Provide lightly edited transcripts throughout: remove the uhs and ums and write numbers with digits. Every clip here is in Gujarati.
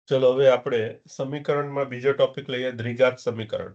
ચલો હવે આપણે સમીકરણમાં બીજો ટોપિક લઈએ, દ્વિઘાત સમીકરણ.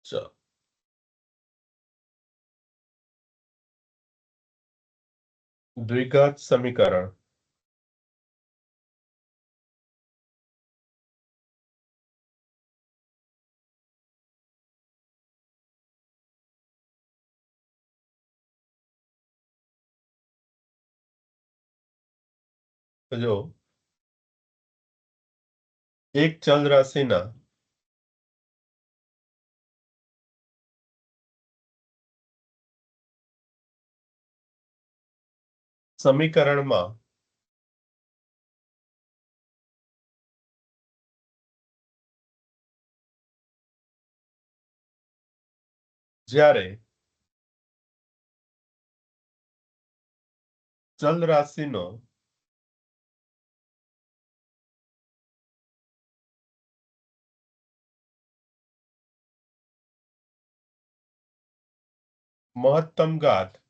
ચલો દ્વિઘાત સમીકરણ. જો એક ચલ રાશિના સમીકરણમાં જ્યારે ચલ રાશિનો મહત્તમ ઘાત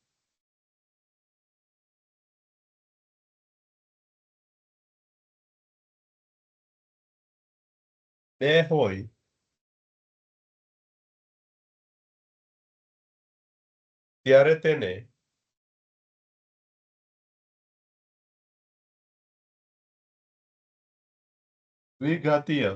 બે હોય ત્યારે તેને દ્વિઘાતીય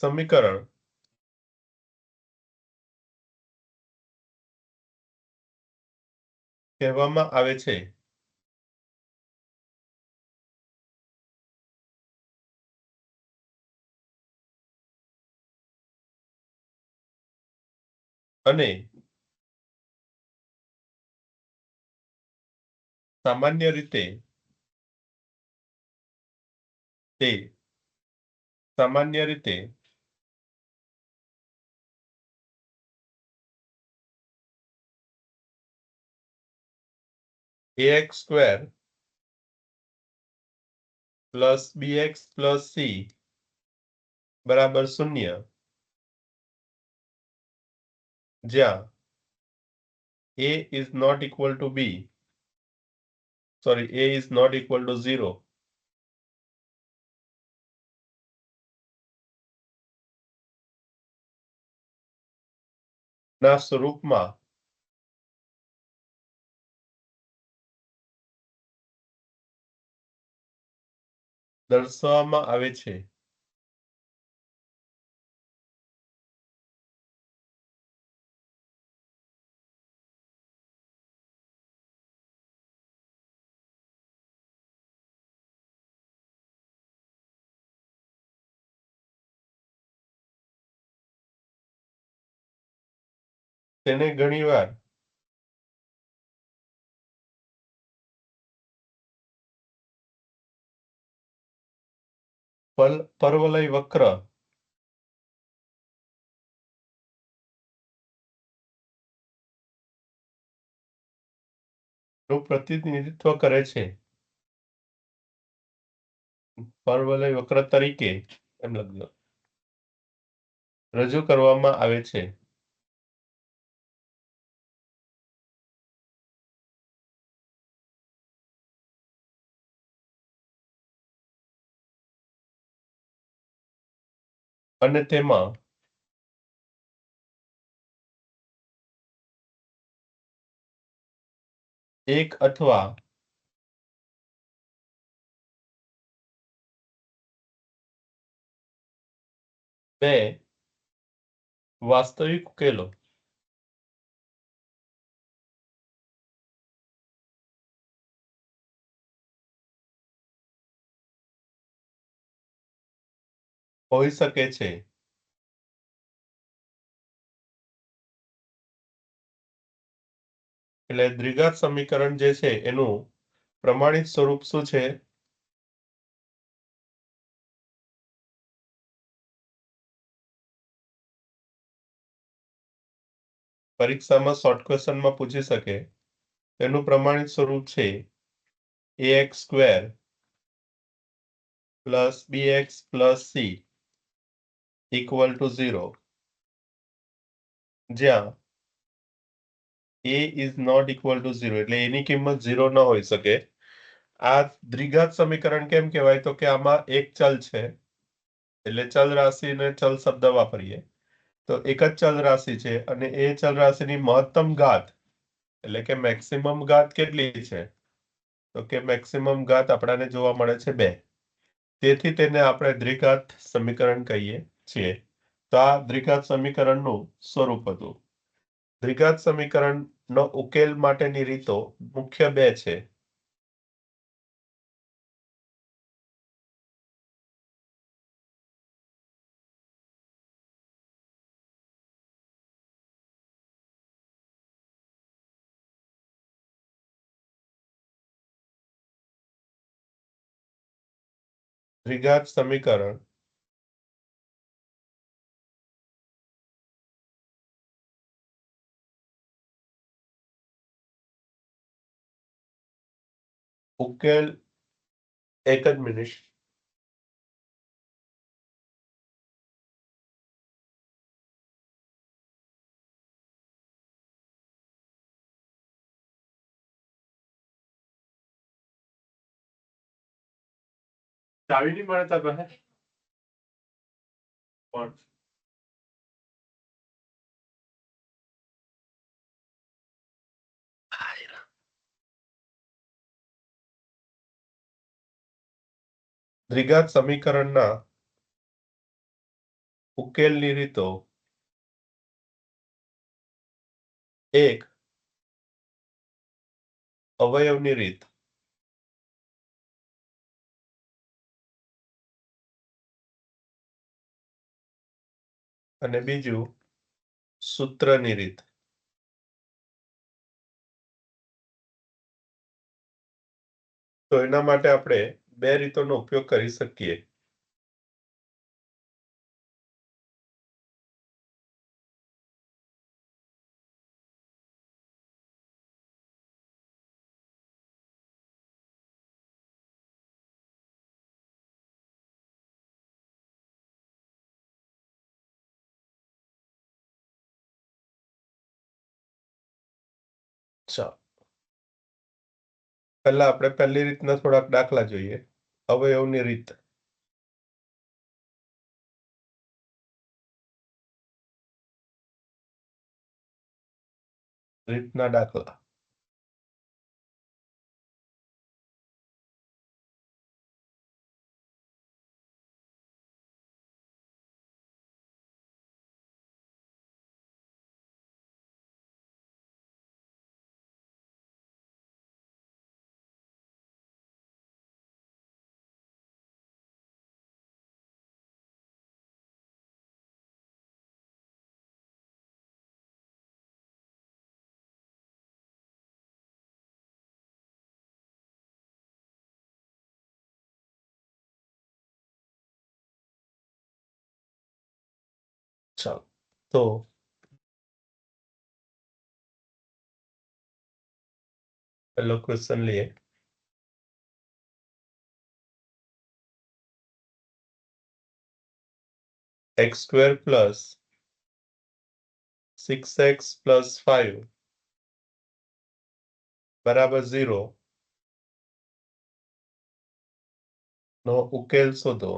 સમીકરણ કહેવામાં આવે છે. અને સામાન્ય રીતે તે સામાન્ય રીતે ax square plus bx plus c બરાબર 0, જ્યાં a is not equal to b, sorry, a is not equal to 0, ના સ્વરૂપમાં દર્શાવવામાં આવે છે. તેને ઘણીવાર પરવલય વક્ર નું પ્રતિનિધિત્વ કરે છે. પરવલય વક્ર તરીકે એમ લખજો રજૂ કરવામાં આવે છે. અને તેમાં એક અથવા બે વાસ્તવિક ઉકેલો હોઈ શકે છે. એટલે દ્વિઘાત સમીકરણ જે છે એનું પ્રમાણિત સ્વરૂપ શું છે? પરીક્ષામાં શોર્ટ ક્વેશ્ચનમાં પૂછી શકે. તેનું પ્રમાણિત સ્વરૂપ છે ax² plus bx plus c equal to 0, જ્યાં a is not equal to 0 એટલે એની કિંમત 0 ન હોઈ શકે. આ દ્વિઘાત સમીકરણ કેમ કહેવાય? તો કે આમાં એક ચલ છે એટલે ચલ રાશિને ચલ શબ્દ વાપરીએ તો એક જ ચલ રાશિ છે અને એ ચલ રાશિની મહત્તમ ઘાત એટલે કે મેક્સિમમ ઘાત કેટલી છે? તો કે મેક્સિમમ ઘાત આપણાને જોવા મળે છે 2. તેથી તેને આપણે દ્વિઘાત સમીકરણ કહીએ છીએ. તો આ દ્વિઘાત સમીકરણનું સ્વરૂપ હતું. દ્વિઘાત સમીકરણનો ઉકેલ માટેની રીતો મુખ્ય 2 છે. દ્વિઘાત સમીકરણ ઉકેલ એક જ મિનિટ. ચાવી નહીં મળે તાર પાસે? પણ દ્વિઘાત સમીકરણના ઉકેલની રીતો એક અવયવની રીત અને બીજું સૂત્રની રીત. તો એના માટે આપણે 2 રીતોનો ઉપયોગ કરી શકીએ. ચાલો પહેલા આપણે પહેલી રીતના થોડાક દાખલા જોઈએ. અવયવની રીત. રીતના દાખલા. ચાલો તો પહેલો ક્વેશ્ચન લઈએ. x square plus 6x plus 5 બરાબર 0 નો ઉકેલ શોધો.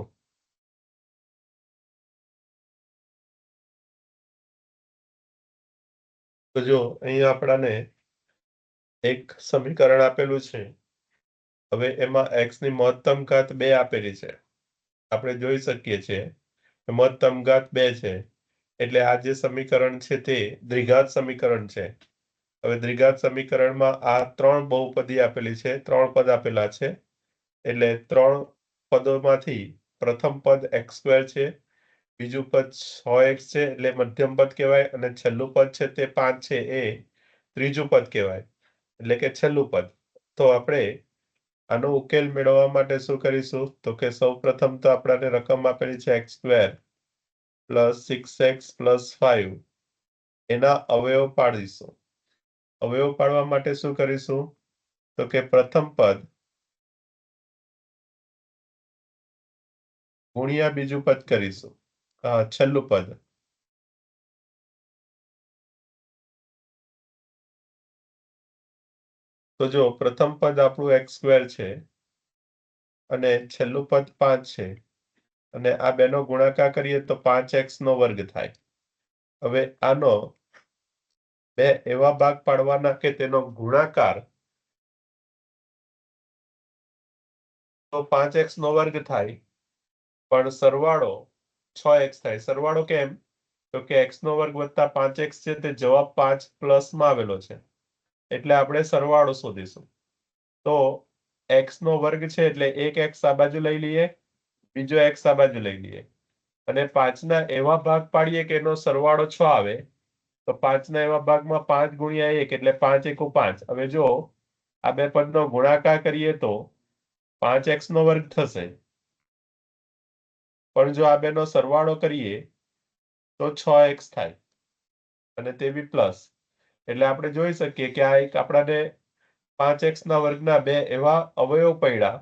તો જો અહીંયા આપણને એક સમીકરણ આપેલું છે. હવે એમાં x ની મહત્તમ ઘાત 2 આપેલી છે. આપણે જોઈ શકીએ છીએ કે મહત્તમ ઘાત 2 છે. એટલે આ જે સમીકરણ છે તે દ્વિઘાત સમીકરણ છે. હવે દ્વિઘાત સમીકરણમાં આ 3 બહુપદી આપેલી છે, 3 પદ આપેલા છે. એટલે 3 પદોમાંથી પ્રથમ પદ x² છે, બીજું પદ 6x છે એટલે મધ્યમ પદ કહેવાય, અને છેલ્લું પદ છે તે 5 છે એ ત્રીજું પદ કહેવાય, એટલે કે છેલ્લું પદ. તો આપણે આનો ઉકેલ મેળવવા માટે શું કરીશું? તો કે સૌપ્રથમ તો આપણને રકમ આપેલી છે x² પ્લસ 6x પ્લસ 5 એના અવયવ પાડીશું. અવયવ પાડવા માટે શું કરીશું? તો કે પ્રથમ પદ ગુણ્યા બીજું પદ કરીશું, છેલ્લું પદ. તો જો પ્રથમ પદ આપણું x² છે અને છેલ્લું પદ 5 છે, અને આ બેનો ગુણાકાર કરીએ તો 5x નો વર્ગ થાય. હવે આનો બે એવા ભાગ પાડવાના કે તેનો ગુણાકાર તો 5x નો વર્ગ થાય, પણ સરવાળો 6x થાય. સરવાળો કેમ? તો કે x નો વર્ગ વત્તા 5x છે તે જવાબ 5 પ્લસમાં આવેલો છે, એટલે આપણે સરવાળો શોધીશું. તો x નો વર્ગ છે એટલે એક x આ બાજુ લઈ લઈએ, બીજો x આ બાજુ લઈ લઈએ, અને 5 ના એવા ભાગ પાડીએ કે એનો સરવાળો 6 આવે. તો 5 ના એવા ભાગમાં 5 ગુણ્યા 1 એટલે 5 એકુ 5. હવે જો આ બે પદનો ગુણાકાર કરીએ તો 5x નો વર્ગ થશે, પણ જો આ બેનો સરવાળો કરીએ તો 6x થાય, અને તે બી પ્લસ. એટલે આપણે જોઈ શકીએ કે આ એક આપણને 5x ના વર્ગના બે એવા અવયવ પડ્યા,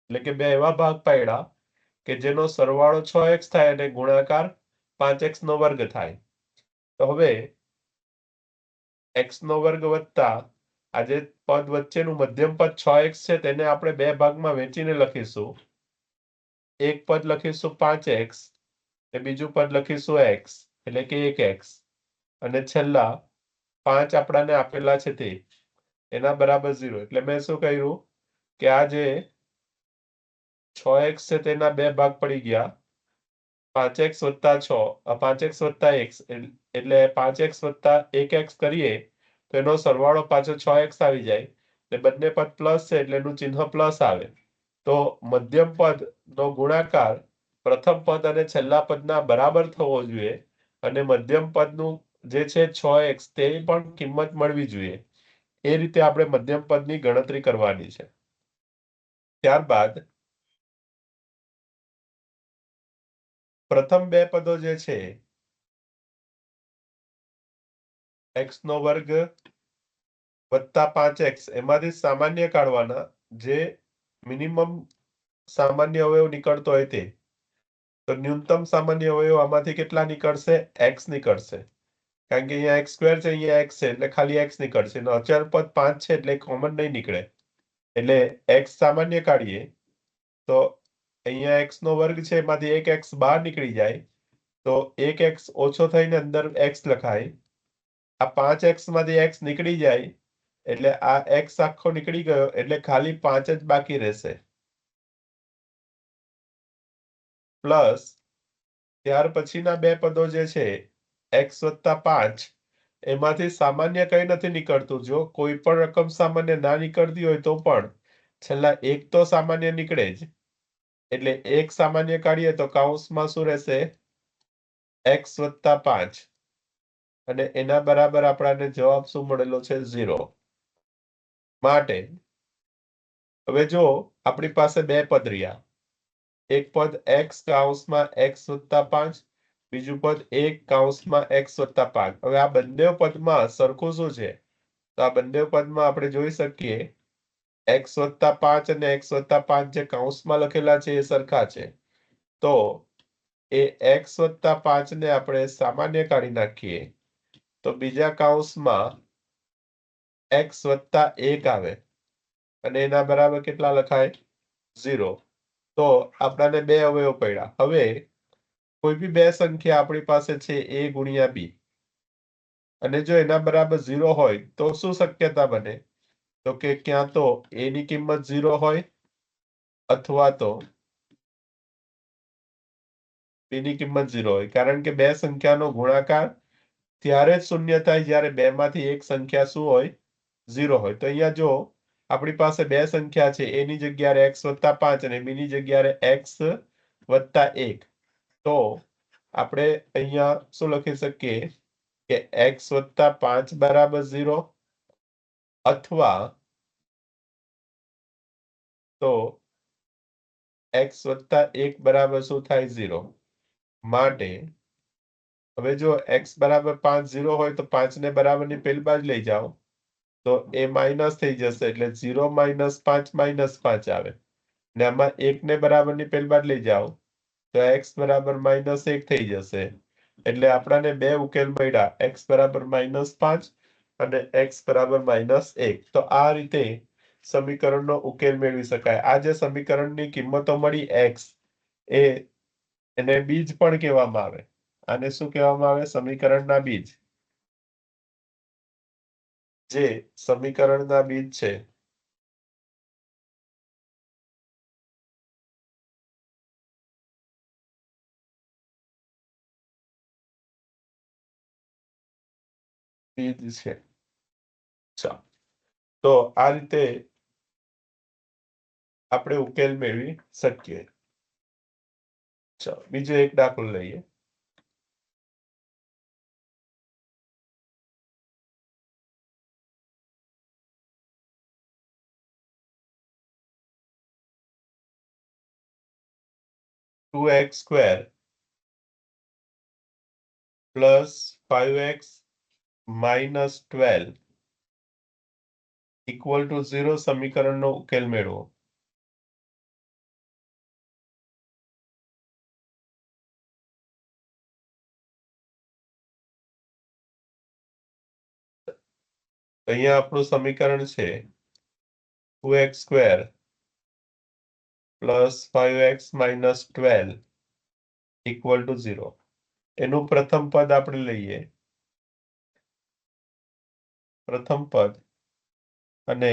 એટલે કે બે એવા ભાગ પાડ્યા કે જેનો સરવાળો 6x થાય અને ગુણાકાર 5x નો વર્ગ થાય. તો હવે x નો વર્ગ વત્તા આ જે પદ વચ્ચેનું મધ્યમ પદ 6x છે તેને આપણે બે ભાગમાં વહેંચીને લખીશું. એક પદ લખીશું 5x, અને બીજું પદ લખીશું x, એટલે કે 1x, અને છેલ્લા 5 આપણને આપેલા છે તે એના બરાબર 0. એટલે મેં શું કર્યું કે આ જે 6x છે તેના બે ભાગ પડી ગયા, 5x વત્તા 6, 5x વત્તા x, એટલે 5x વત્તા 1x કરીએ તો એનો સરવાળો પાછો 6x આવી જાય. એટલે બંને પદ પ્લસ છે એટલે એનું ચિહ્ન પ્લસ આવે. તો મધ્યમ પદ નો ગુણાકાર પ્રથમ પદ અને છેલ્લા પદના બરાબર થવો જોઈએ, અને મધ્યમ પદનું જે છે 6x તેની પણ કિંમત મળવી જોઈએ. એ રીતે આપણે મધ્યમ પદની ગણતરી કરવાની છે. ત્યારબાદ પ્રથમ બે પદો જે છે x નો વર્ગ વત્તા 5x એમાંથી સામાન્ય કાઢવાના, જે મિનિમમ સામાન્ય અવયવ નીકળતો હોય તે. તો ન્યૂનતમ સામાન્ય અવયવ આમાંથી કેટલા નીકળશે? x નીકળશે, કારણ કે અહીંયા x² છે, અહીંયા x છે એટલે ખાલી x નીકળશે. અચળ પદ 5 છે એટલે કોમન નહીં નીકળે, એટલે x સામાન્ય કાઢીએ તો અહીંયા x નો વર્ગ છે એમાંથી એક x બહાર નીકળી જાય, તો એક x ઓછો થઈને અંદર x લખાય. આ 5x માંથી x નીકળી જાય એટલે આ x આખો નીકળી ગયો, એટલે ખાલી 5 જ બાકી રહેશે. પ્લસ ત્યાર પછીના બે પદો જે છે x વત્તા 5, એમાંથી સામાન્ય કઈ નથી નીકળતું. જો કોઈ પણ રકમ સામાન્ય ના નીકળતી હોય તો પણ છેલ્લા એક તો સામાન્ય નીકળે જ, એટલે એક સામાન્ય કાઢીએ તો કૌંસમાં શું રહેશે? x વત્તા 5, અને એના બરાબર આપણને જવાબ શું મળેલો છે? 0. માટે હવે જો આપણી પાસે બે પદ રહ્યા, એક પદ x કૌંસમાં x વત્તા 5, બીજું પદ 1 કૌંસમાં x વત્તા 5. હવે આ બંને પદમાં સરખું શું છે? તો આ બંને પદમાં આપણે જોઈ શકીએ x વત્તા 5 અને x વત્તા 5 જે કૌંસમાં લખેલા છે એ સરખા છે. તો એ x વત્તા 5 ને આપણે સામાન્ય કાઢી નાખીએ તો બીજા કૌંસમાં x વત્તા 1 આવે અને એના બરાબર કેટલા લખાય 0. તો આપણને બે અવયવ પડ્યા. હવે કોઈ બી બે સંખ્યા આપણી પાસે છે a ગુણ્યા b અને જો એના બરાબર 0 હોય તો શું શક્યતા બને? તો કે ક્યાં તો a ની કિંમત 0 હોય અથવા તો b ની કિંમત 0 હોય. કારણ કે બે સંખ્યાનો ગુણાકાર ત્યારે જ શૂન્ય થાય જ્યારે બે માંથી એક સંખ્યા શું હોય 0 હોય. તો અહીંયા જો આપણી પાસે બે સંખ્યા છે a ની જગ્યાએ x વત્તા 5 અને b ની જગ્યાએ x વત્તા 1. તો આપણે અહીંયા શું લખી શકીએ કે x વત્તા 5 બરાબર 0 અથવા તો x વત્તા 1 બરાબર શું થાય 0. માટે હવે જો x બરાબર 5 0 હોય તો 5 ને બરાબરની પેલી બાજુ લઈ જાઓ તો એ માઇનસ થઈ જશે એટલે 0 - 5 -5 આવે ને આમાં 1 ને બરાબરની પેલી બાજુ લઈ જાઓ તો x બરાબર -1 થઈ જશે. એટલે આપણને બે ઉકેલ મળ્યા x બરાબર -5 અને x બરાબર -1. તો આ રીતે સમીકરણનો ઉકેલ મેળવી શકાય. આ જે સમીકરણની કિંમતો મળી x એને બીજ પણ કહેવામાં આવે. આને શું કહેવામાં આવે? સમીકરણના બીજ. જે સમીકરણના બીજ છે બીજ છે. ચાલો તો આ રીતે આપણે ઉકેલ મેળવી શકીએ. ચાલો બીજો એક દાખલો લઈએ. (2x² + 5x - 12 = 0 સમીકરણનો ઉકેલ મેળવો. અહીંયા આપણું સમીકરણ છે 2x² + 5x - 12 = 0. એનું પ્રથમ પદ આપણે લઈએ. પ્રથમ પદ અને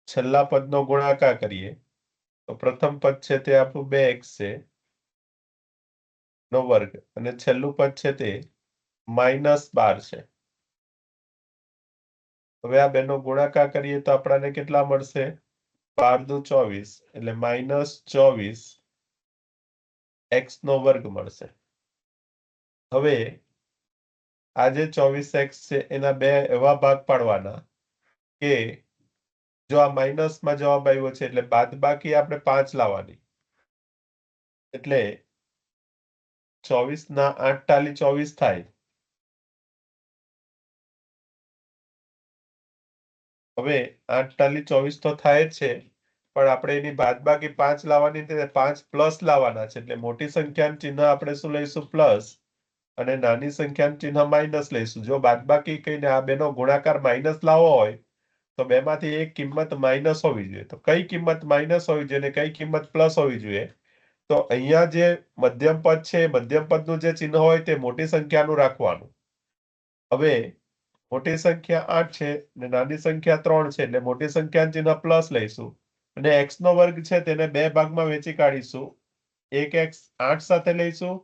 છેલ્લા પદનો ગુણાકાર કરીએ તો પ્રથમ પદ છે તે આપણું 2x છે નો વર્ગ અને છેલ્લું પદ છે તે -12 છે. હવે આ બેનો ગુણાકાર કરીએ તો આપણને કેટલા મળશે? 12 દુ 24 એટલે -24 x નો વર્ગ મળશે. હવે આ જે 24x છે એના બે એવા ભાગ પાડવાના કે જો આ માઇનસમાં જવાબ આવ્યો છે એટલે બાદબાકી આપણે 5 લાવવાની. એટલે 24 ના 8 ટાલી 24 થાય. હવે 8 ટાલી 24 તો થાય જ છે પણ આપણે એની બાદબાકી 5 લાવવાની છે 5 પ્લસ લાવવાના છે. એટલે મોટી સંખ્યાનું ચિહ્ન આપણે શું લઈશું? પ્લસ અને નાની સંખ્યાનું ચિહ્ન માઇનસ લઈશું. જો બાદબાકી કહીને આ બેનો ગુણાકાર માઇનસ લાવવો હોય તો બેમાંથી એક કિંમત માઇનસ હોવી જોઈએ. તો કઈ કિંમત માઇનસ હોવી જોઈએ અને કઈ કિંમત પ્લસ હોવી જોઈએ? તો અહીંયા જે મધ્યમ પદ છે મધ્યમ પદનું જે ચિહ્ન હોય તે મોટી સંખ્યાનું રાખવાનું. હવે મોટી સંખ્યા 8 છે અને નાની સંખ્યા 3 છે એટલે મોટી સંખ્યાનું ચિહ્ન પ્લસ લઈશું અને x નો વર્ગ છે તેને બે ભાગમાં વહેંચી કાઢીશું. એક x 8 સાથે લઈશું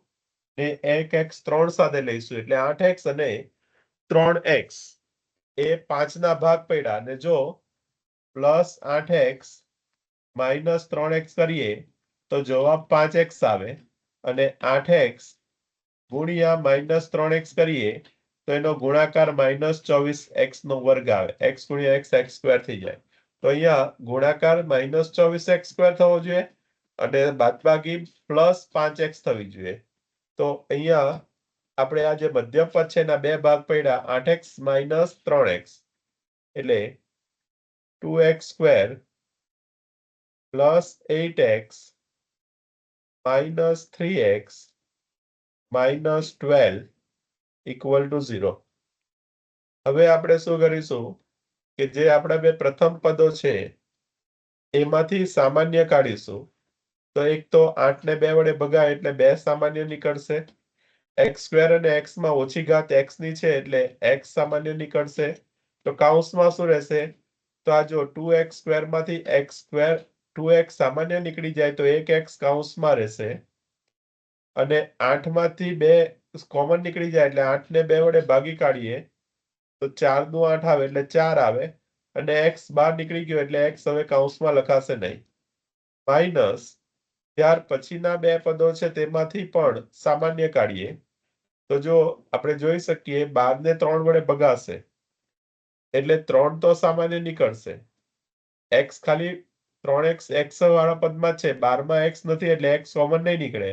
ને એક x 3 સાથે લઈશું એટલે 8x અને 3x એ 5 ના ભાગ પડ્યા. અને જો +8x - 3x કરીએ તો જવાબ 5x આવે અને 8x ગુણ્યા -3x કરીએ તો એનો ગુણાકાર -24x નો વર્ગ આવે. x ગુણ્યા x x² થઈ જાય. તો અહીંયા ગુણાકાર -24x² થવો જોઈએ અને બાદબાકી +5x થવી જોઈએ. તો અહીંયા આપણે આ જે મધ્યમ પદ છે એના બે ભાગ પડ્યા 8x - 3x એટલે 2x² + 8x - 3x -12 equal to 0. હવે આપણે શું કરીશું કે જે આપણા બે પ્રથમ પદો છે એમાંથી સામાન્ય કાઢીશું. તો એક તો 8 ને 2 વડે ભગાય એટલે 2 સામાન્ય નીકળશે. x² અને x માં ઓછી ઘાત x ની છે એટલે x સામાન્ય નીકળશે. તો કૌંસમાં શું રહેશે? તો આ જો 2x² માંથી x² 2x સામાન્ય નીકળી જાય તો 1x કૌંસમાં રહેશે. અને 8 માંથી 2 કોમન નીકળી જાય એટલે 8 ને 2 વડે ભાગી કાઢીએ તો 4 નું 8 આવે એટલે 4 આવે. અને x બહાર નીકળી ગયો એટલે x હવે કૌંસમાં લખાશે નહીં. માઇનસ ત્યાર પછીના બે પદો છે તેમાંથી પણ સામાન્ય કાઢીએ તો જો આપણે જોઈ શકીએ 12 ને 3 વડે ભગાશે એટલે 3 તો સામાન્ય નીકળશે. x ખાલી 3x x વાળા પદમાં છે, 12 માં x નથી એટલે x કોમન નહીં નીકળે.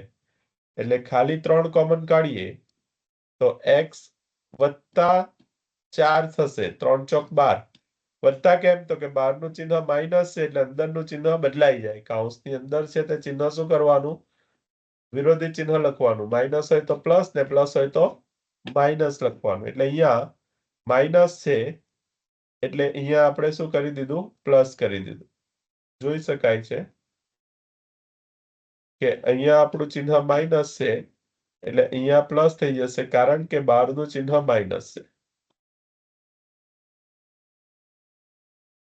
એટલે ખાલી 3 કોમન કાઢીએ તો x વત્તા 4 થશે. 3 ચોક 12. વત્તા કેમ? તો કે 12 નું ચિહ્ન માઇનસ છે એટલે અંદરનું ચિહ્ન બદલાઈ જાય. કૌંસની અંદર છે તે ચિહ્ન શું કરવાનું? વિરોધી ચિહ્ન લખવાનું. માઇનસ હોય તો પ્લસ ને પ્લસ હોય તો માઇનસ લખવાનું. એટલે અહીંયા માઇનસ છે એટલે અહીંયા આપણે શું કરી દીધું? પ્લસ કરી દીધું. જોઈ શકાય છે કે અહીંયા આપણું ચિહ્ન માઇનસ છે એટલે અહીંયા પ્લસ થઈ જશે કારણ કે 12 નું ચિહ્ન માઇનસ છે.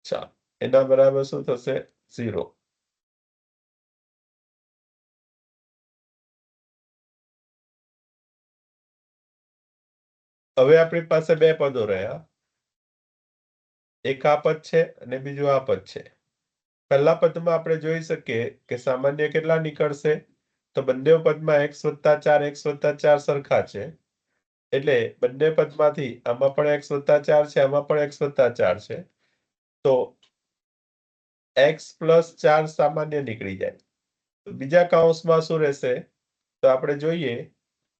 ચાલો, એના બરાબર શું થશે? 0. હવે આપણી પાસે બે પદો રહ્યા. એક આ પદ છે અને બીજું આ પદ છે. પહેલા પદમાં આપણે જોઈ શકીએ કે સામાન્ય કેટલા નીકળશે? તો બંને પદમાં x + 4 x + 4 સરખા છે એટલે બંને પદમાંથી આમાં પણ x + 4 છે, આમાં પણ x + 4 છે. તો x + 4 સામાન્ય નીકળી જાય. તો બીજા કૌંસમાં શું રહેશે? તો આપણે જોઈએ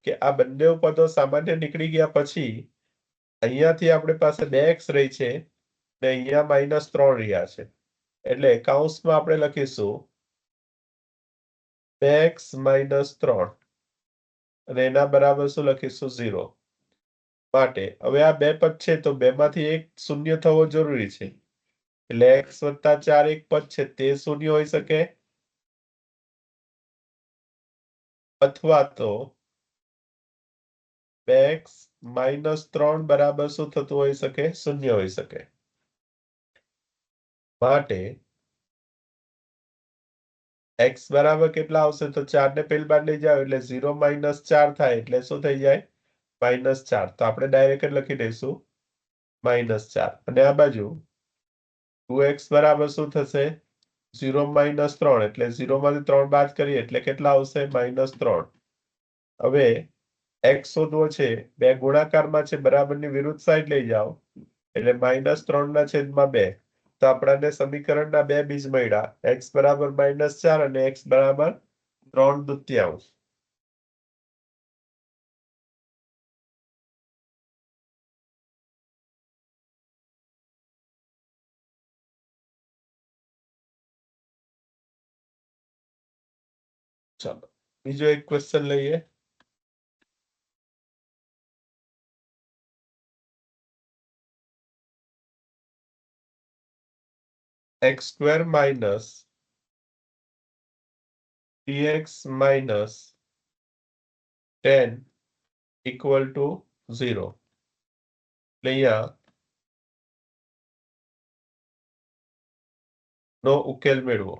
કે આ બંને પદો સામાન્ય નીકળી ગયા પછી અહીંયાથી આપણી પાસે 2x રહી છે ને અહીંયા -3 રહ્યા છે. એટલે કૌંસમાં આપણે લખીશું 2x - 3 અને એના બરાબર શું લખીશું? 0. માટે હવે આ બે પદ છે તો બેમાંથી એક શૂન્ય થવો જરૂરી છે. એટલે x + 4 એક પદ છે તે શૂન્ય હોઈ શકે અથવા તો 2x - 3 બરાબર શું થતું હોઈ શકે? શૂન્ય હોઈ શકે. માટે x બરાબર કેટલા આવશે? તો 4 ને પેલી બાજુ લઈ જાવ એટલે 0 - 4 થાય એટલે શું થઈ જાય? -4. તો આપણે ડાયરેક્ટ લખી દઈશું -4. અને આ બાજુ 2x બરાબર શું થશે? 0 - 3 એટલે 0 માંથી 3 બાદ કરીએ એટલે કેટલા આવશે? -3. હવે x શોધવો છે, બે ગુણાકારમાં છે, બરાબરની વિરુદ્ધ સાઈડ લઈ જાઓ એટલે -3 ના છેદમાં 2. તો આપણને સમીકરણના બે બીજ મળ્યા, x બરાબર -4 અને x બરાબર 3/2. ચાલો બીજો એક ક્વેશ્ચન લઈએ. x² - 3x - 10 equal to 0. એટલે અહીંયા નો ઉકેલ મેળવો.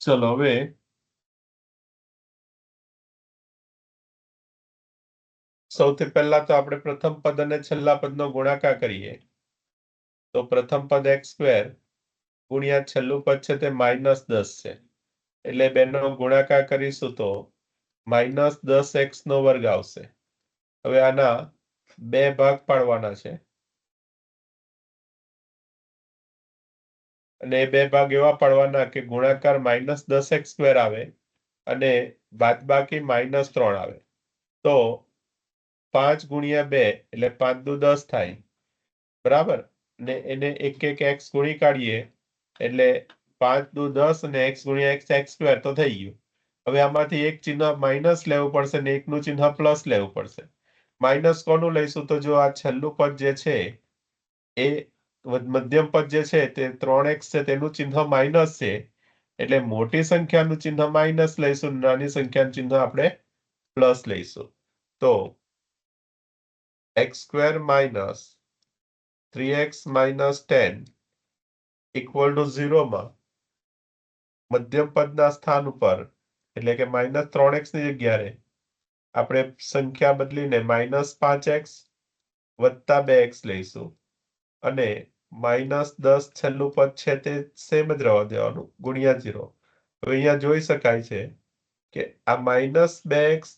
ચલો હવે સૌથી પહેલા તો આપણે પ્રથમ પદ અને છેલ્લા પદનો ગુણાકાર કરીએ. તો પ્રથમ પદ x² ગુણ્યા છેલ્લું પદ છે તે -10 છે એટલે બેનો ગુણાકાર કરીશું તો -10x² આવશે. હવે આના બે ભાગ પાડવાના છે અને એ બે ભાગ એવા પાડવાના કે ગુણાકાર -10x² આવે અને બાદબાકી -3 આવે. તો 5 × 2 એટલે 5 દુ 10 થાય બરાબર ને એને એક એક x ગુણી કાઢીએ એટલે 5 દુ 10 અને x ગુણ્યા x સ્ક્વેર તો થઈ ગયું. હવે આમાંથી એક ચિહ્ન માઇનસ લેવું પડશે ને એકનું ચિહ્ન પ્લસ લેવું પડશે. માઇનસ કોનું લઈશું તો જો આ છેલ્લું પદ જે છે એ મધ્યમ પદ જે છે તે 3x છે તેનું ચિહ્ન માઇનસ છે એટલે મોટી સંખ્યાનું ચિહ્ન માઇનસ લઈશું, નાની સંખ્યાનું ચિહ્ન આપણે પ્લસ લઈશું. તો x square minus 3x minus 10 equal to 0 માં મધ્યમ પદના સ્થાન ઉપર એટલે કે -3x ની જગ્યાએ આપણે સંખ્યા બદલીને -5x વત્તા 2x લઈશું અને -10 છેલ્લું પદ છે તે સેમ જ રહેવા દેવાનું ગુણ્યા 0. હવે અહીંયા જોઈ શકાય છે કે આ -2x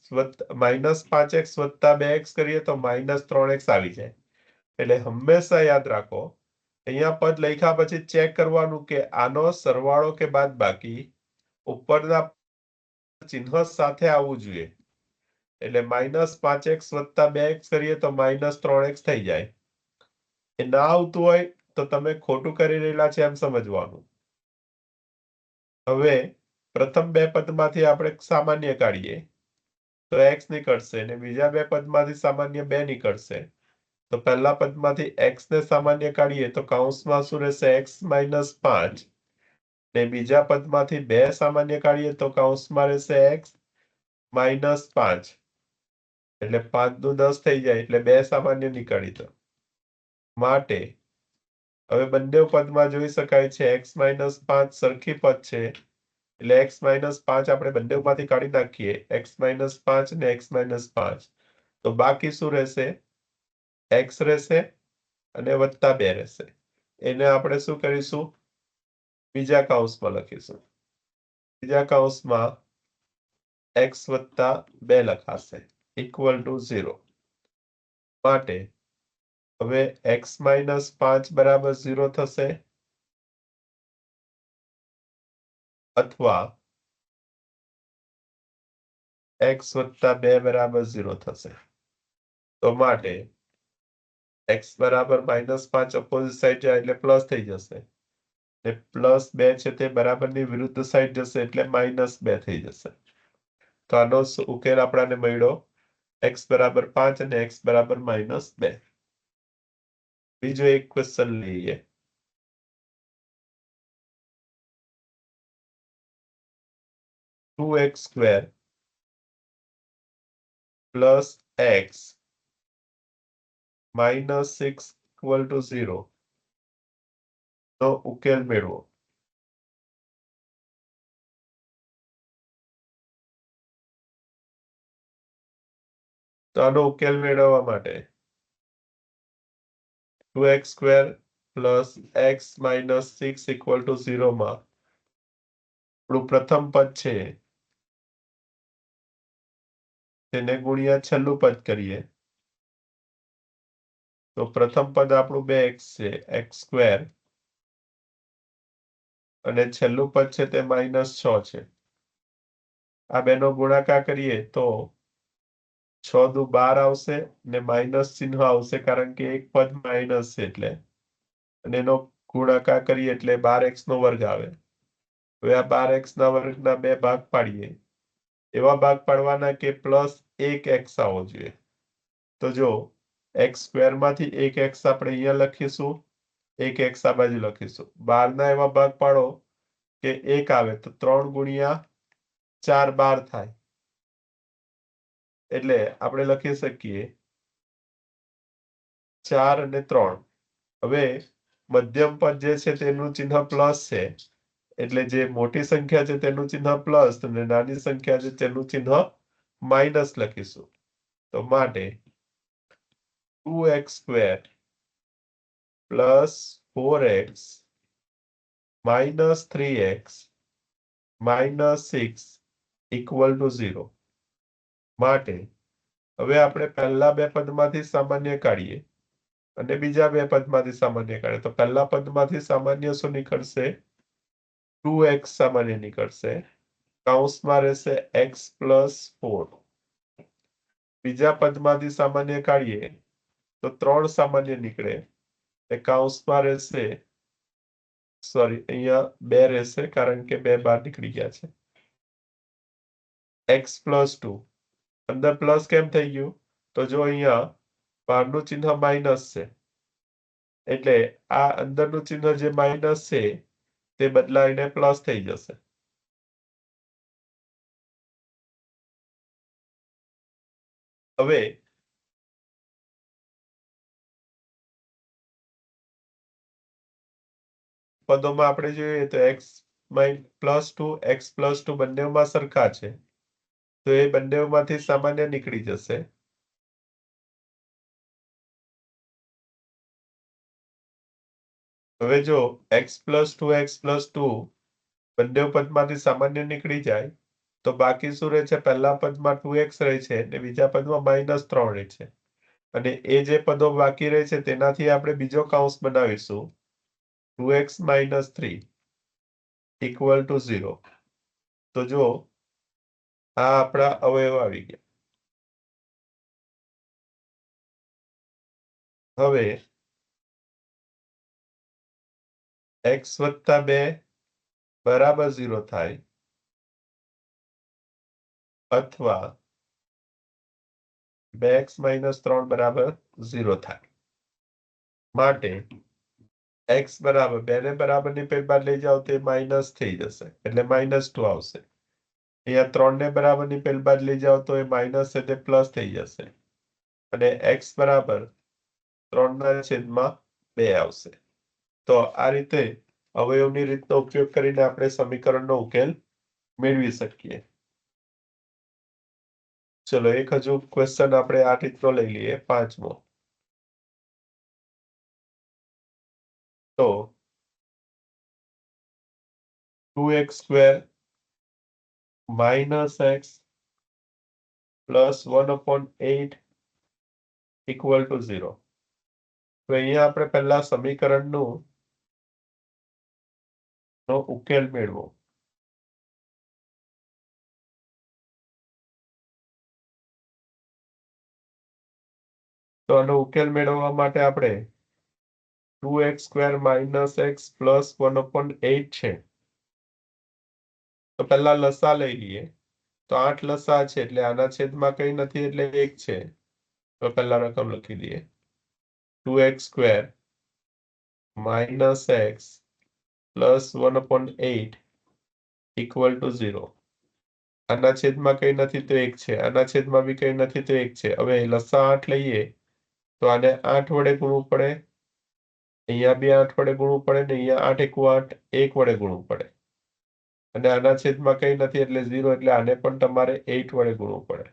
-5x વત્તા 2x કરીએ તો -3x આવી જાય. એટલે હંમેશા યાદ રાખો અહીંયા પદ લખ્યા પછી ચેક કરવાનું કે આનો સરવાળો કે બાદબાકી ઉપરના ચિહ્ન સાથે આવવું જોઈએ. એટલે -5x વત્તા 2x કરીએ તો -3x થઈ જાય. એ ના આવતું હોય તો તમે ખોટું કરી રહેલા છે એમ સમજવાનું. હવે પ્રથમ બે પદમાંથી આપણે સામાન્ય કાઢીએ તો x નીકળશે અને બીજા બે પદમાંથી સામાન્ય 2 નીકળશે. તો પહેલા પદમાંથી x ને સામાન્ય કાઢીએ તો કૌંસમાં શું રહેશે x - 5 ને બીજા પદમાંથી 2 સામાન્ય કાઢીએ તો કૌંસમાં રહેશે x - 5 એટલે 5 દુ 10 થઈ જાય એટલે 2 સામાન્ય નીકાળી દો. માટે હવે બંને પદમાં જોઈ શકાય છે x - 5 સરખી પદ છે એટલે x - 5 આપણે બંનેમાંથી કાઢી નાખીએ x - 5 ને x - 5 તો બાકી શું રહેશે x રહેશે અને +2 રહેશે. એને આપણે શું કરીશું બીજા કૌંસમાં લખીશું. બીજા કૌંસમાં x + 2 લખાશે ઇક્વલ ટુ 0. માટે હવે x - 5 બરાબર 0 થશે અથવા x + 2 બરાબર 0 થશે. તો માટે x બરાબર -5 ઓપોઝિટ સાઈડ જાય એટલે પ્લસ થઈ જશે ને +2 છે તે બરાબરની વિરુદ્ધ સાઈડ જશે એટલે -2 થઈ જશે. તો આનો ઉકેલ આપણને મળ્યો x બરાબર 5 અને x બરાબર -2. બીજો એક ક્વેશ્ચન લઈએ. 2x² plus x -6 equal to 0 નો ઉકેલ મેળવો. તો આનો ઉકેલ મેળવવા માટે 2x² plus x -6 equal to 0 માં આપણું પ્રથમ પદ છે તેને ગુણ્યા છેલ્લું પદ કરીએ તો પ્રથમ પદ આપણું 2x છે x² અને છેલ્લું પદ છે તે -6 છે. આ બેનો ગુણાકાર કરીએ તો 6 દુ 12 આવશે ને માઇનસ ચિહ્ન આવશે કારણ કે એક પદ માઇનસ છે એટલે અને એનો ગુણાકાર કરીએ એટલે 12x નો વર્ગ આવે. હવે આ 12x ના વર્ગના 2 ભાગ પાડીએ એવા ભાગ પાડવાના કે +1x આવવો જોઈએ. તો જો x² માંથી 1x આપણે અહીંયા લખીશું 1x આ બાજુ લખીશું. 12 ના એવા ભાગ પાડો કે 1 આવે તો 3 ગુણ્યા 4 12 થાય એટલે આપણે લખી શકીએ 4 અને 3. હવે મધ્યમ પદ જે છે તેનું ચિહ્ન પ્લસ છે એટલે જે મોટી સંખ્યા છે તેનું ચિહ્ન પ્લસ અને નાની સંખ્યા છે તેનું ચિહ્ન માઇનસ લખીશું. તો માટે 2x² plus 4x minus 3x minus 6 equal to 0. માટે હવે આપણે પહેલા બે પદમાંથી સામાન્ય કાઢીએ અને બીજા બે પદમાંથી સામાન્ય કાઢીએ તો પહેલા પદમાંથી સામાન્ય શું નીકળશે 2x સામાન્ય નીકળશે કૌંસમાં રહેશે x + 4. બીજા પદમાંથી સામાન્ય કાઢીએ તો 3 સામાન્ય નીકળે એ કૌંસમાં રહેશે, સોરી અહીંયા 2 રહેશે કારણ કે 2 બહાર નીકળી ગયા છે. x+2 અંદર પ્લસ કેમ થઈ ગયું? તો જો અહીંયા બહારનું ચિહ્ન માઇનસ છે એટલે આ અંદરનું ચિહ્ન જે માઇનસ છે તે બદલાઈને પ્લસ થઈ જશે. હવે પદોમાં આપણે જોઈએ તો x+2 x+2 બંનેમાં સરખા છે તો એ બંનેમાંથી સામાન્ય નીકળી જશે. હવે જો x+2 બંને પદમાંથી સામાન્ય નીકળી જાય તો બાકી શું રહે છે? પહેલા પદમાં 2x રહે છે અને બીજા પદમાં -3 રહે છે. અને એ જે પદો બાકી રહે છે તેનાથી આપણે બીજો કૌંસ બનાવીશું 2x - 3 = 0. તો જો આ આપણા અવયવ આવી ગયા. હવે x + 2 = 0 થાય અથવા 2x - 3 = 0 થાય. માટે x બરાબર 2 ને બરાબરની પેટમાં લઈ જાઓ તે માઇનસ થઈ જશે એટલે -2 આવશે. અહીંયા 3 ને બરાબરની પેટમાં લઈ જાઓ તો એ માઇનસ છે તે પ્લસ થઈ જશે અને x બરાબર 3/2 આવશે. તો આ રીતે અવયવની રીતનો ઉપયોગ કરીને આપણે સમીકરણનો ઉકેલ મેળવી શકીએ. ચલો એક હજુ ક્વેશ્ચન આપણે આ રીતનો લઈ લઈએ, 5મો. તો 2x² - x + 1/8 = 0. તો અહીંયા આપણે પહેલા સમીકરણનો ઉકેલ મેળવો. તો આનો ઉકેલ મેળવવા માટે આપણે 2x² - x + 1/8 છે તો પહેલા લસા લઈ લઈએ. તો 8 લસા છે એટલે આના છેદમાં કંઈ નથી એટલે 1 છે. તો પહેલા રકમ લખી દઈએ 2x² - x + 1/8 = 0. આના છેદમાં કંઈ નથી તો 1 છે, આના છેદમાં બી કંઈ નથી તો 1 છે. હવે લસા 8 લઈએ તો આને 8 વડે ગુણવું પડે, અહીંયા બી 8 વડે ગુણવું પડે ને અહીંયા 8 × 8 1 વડે ગુણવું પડે અને આના છેદમાં કંઈ નથી એટલે 0 એટલે આને પણ તમારે 8 વડે ગુણવું પડે.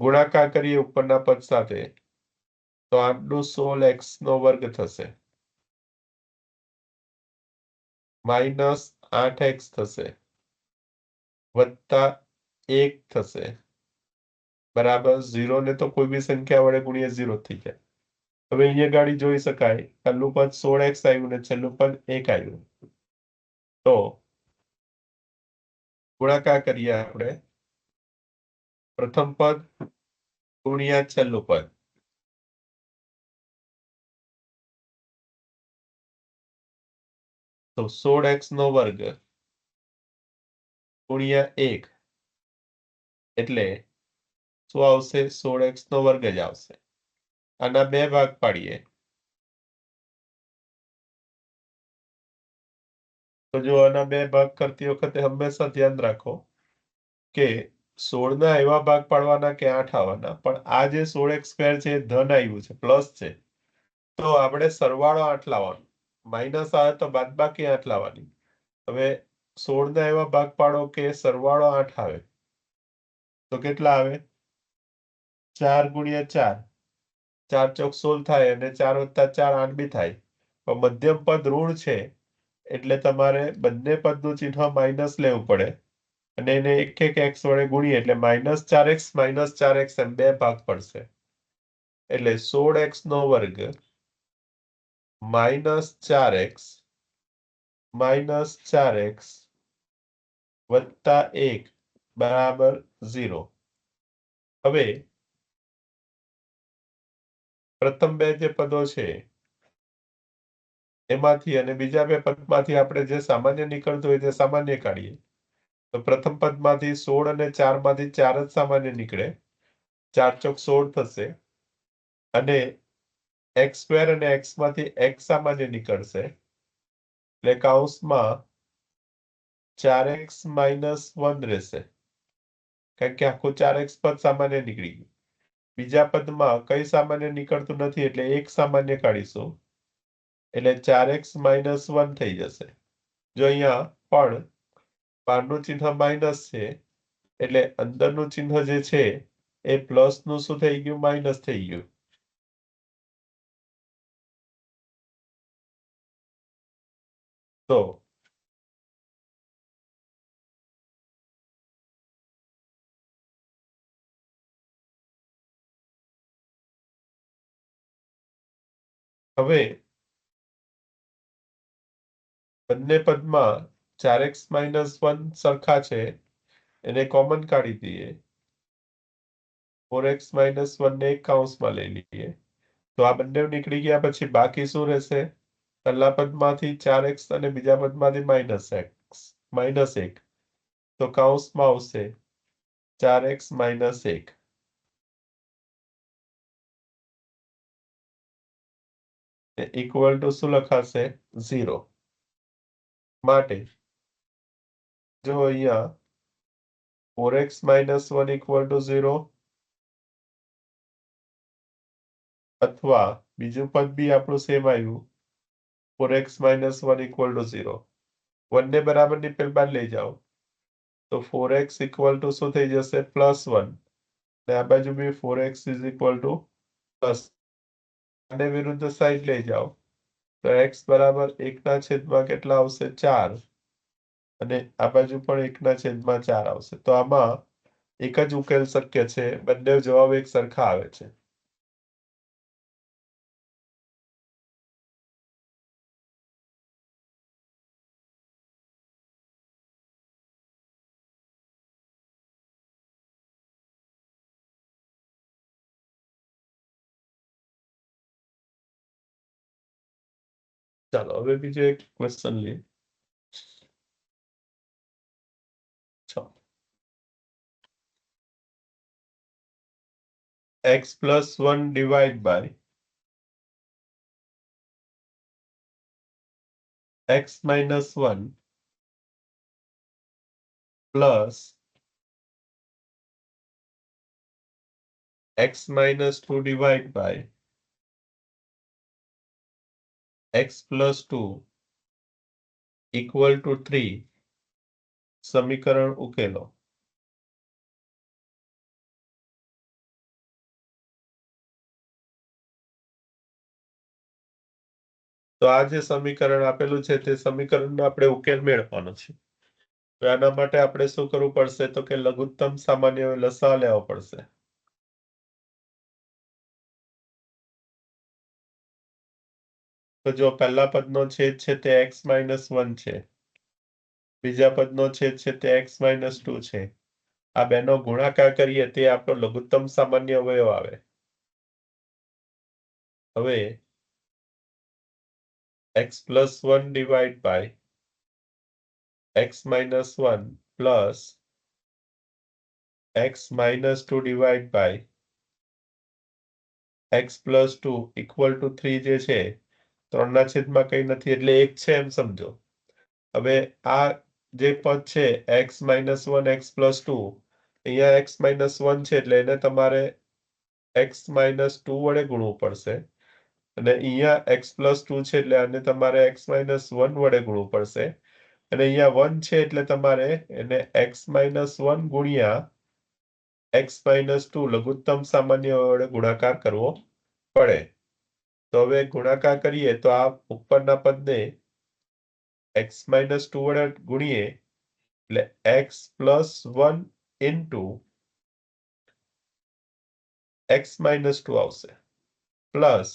ગુણાકાર કરીએ ઉપરના પદ સાથે તો 8 × 16 x² થશે -8x થશે +1 થશે બરાબર 0 ને તો કોઈ બી સંખ્યા વડે ગુણીએ 0 થઈ જાય. હવે અહીંયા ગાડી જોઈ શકાય પહેલું પદ 16x આવ્યું ને છેલ્લું પદ 1 આવ્યું. તો ગુણાકાર કરીએ આપણે પ્રથમ પદ ગુણ્યા છેલ્લું પદ. તો 16x² ગુણ્યા 1 એટલે શું આવશે? 16x² જ આવશે. આના 2 ભાગ પાડીએ તો જો આના 2 ભાગ કરતી વખતે હંમેશા ધ્યાન રાખો કે 16 ના એવા ભાગ પાડવાના કે 8 આવવાના, પણ આ જે 16x² છે એ ધન આવ્યું છે, પ્લસ છે તો આપણે સરવાળો 8 લાવવાનો, માઇનસ આવે તો બાદબાકી 8 લાવવાની. હવે 16 ના એવા ભાગ પાડો કે સરવાળો 8 આવે તો કેટલા આવે? 4 × 4 4 ચોક 16 થાય અને 4 + 4 8 બી થાય. પણ મધ્યમ પદ ઋણ છે એટલે તમારે બંને પદનું ચિહ્ન માઇનસ લેવું પડે અને એને એક x વડે ગુણીએ એટલે -4x - 4x એમ 2 ભાગ પડશે. એટલે 16x² - 4x - 4x +1 = 0. હવે પ્રથમ બે જે પદો છે એમાંથી અને બીજા બે પદમાંથી આપણે જે સામાન્ય નીકળતું હોય તે સામાન્ય કાઢીએ. તો પ્રથમ પદમાંથી 16 અને 4 માંથી 4 જ સામાન્ય નીકળે. 4 ચોક 16 થશે અને x² અને x માંથી x સામાન્ય નીકળશે. એટલે કૌંસમાં 4x - 1 રહેશે, કારણ કે આખું 4x પદ સામાન્ય નીકળી ગયું. બીજા પદમાં કઈ સામાન્ય નીકળતું નથી એટલે એક સામાન્ય કાઢીશું, એટલે 4x - 1 થઈ જશે. જો અહીંયા પણ બહારનું ચિહ્ન માઇનસ છે એટલે અંદરનું ચિહ્ન જે છે એ પ્લસનું શું થઈ ગયું? માઇનસ થઈ ગયું. તો હવે બંને પદમાં 4x - 1 સરખા છે, એને કોમન કાઢી દઈએ. 4x - 1 ને એક કૌંસમાં લઈ લઈએ. તો આ બંને નીકળી ગયા પછી બાકી શું રહેશે? પહેલા પદમાંથી 4x અને બીજા પદમાંથી -1. તો કૌંસમાં આવશે 4x - 1. ઇક્વલ ટુ શું લખાશે? 0. માટે જો અહીંયા 4x - 1 ઇક્વલ ટુ 0, અથવા બીજું પદ બી આપણું સેમ આવ્યું, 4x - 1 ઇક્વલ ટુ 0. 1 ને બરાબરની પેલ લઈ જાઓ તો 4x ઇક્વલ ટુ શું થઈ જશે? +1. ને આ બાજુ બી 4x is equal to plus. અને વિરુદ્ધ સાઈડ લઈ જાઓ તો x બરાબર 1 ના છેદમાં કેટલા આવશે? 4. અને આ બાજુ પણ 1 ના છેદમાં 4 આવશે. તો આમાં એક જ ઉકેલ શક્ય છે, બંને જવાબ એક સરખા આવે છે. ચાલો હવે બીજો એક ક્વેશ્ચન લઈએ. x + 1 divide by x - 1 plus x - 2 divide by x + 2 equal to 3 સમીકરણ ઉકેલો. તો આ જે સમીકરણ આપેલું છે તે સમીકરણનો આપણે ઉકેલ મેળવવાનો છે. તો આના માટે આપણે શું કરવું પડશે? તો કે લઘુત્તમ સામાન્ય લસાઅ લેવો પડશે. તો જો પહેલા પદનો છેદ છે તે x - 1 છે, બીજા પદનો છેદ છે તે x - 2 છે. આ બેનો ગુણાકાર કરીએ તે આપણો લઘુત્તમ સામાન્ય અવયવ આવે. હવે x + 1 divide by x - 1 plus x - 2 divide by x + 2 equal to 3 જે છે 3 ના છેદમાં કંઈ નથી એટલે 1 છે એમ સમજો. હવે આ જે પદ છે x - 1 x + 2, અહીંયા x - 1 છે એટલે એને તમારે x - 2 વડે ગુણવું પડશે. અને અહીંયા x + 2 છે એટલે આને તમારે x - 1 વડે ગુણવું પડશે. અને અહીંયા 1 છે એટલે તમારે એને x - 1 ગુણ્યા x - 2 લઘુત્તમ સામાન્ય વડે ગુણાકાર કરવો પડે. તો હવે ગુણાકાર કરીએ તો આ ઉપરના પદને x - 2 વડે ગુણીએ એટલે x + 1 ઇન્ટુ x - 2 આવશે, પ્લસ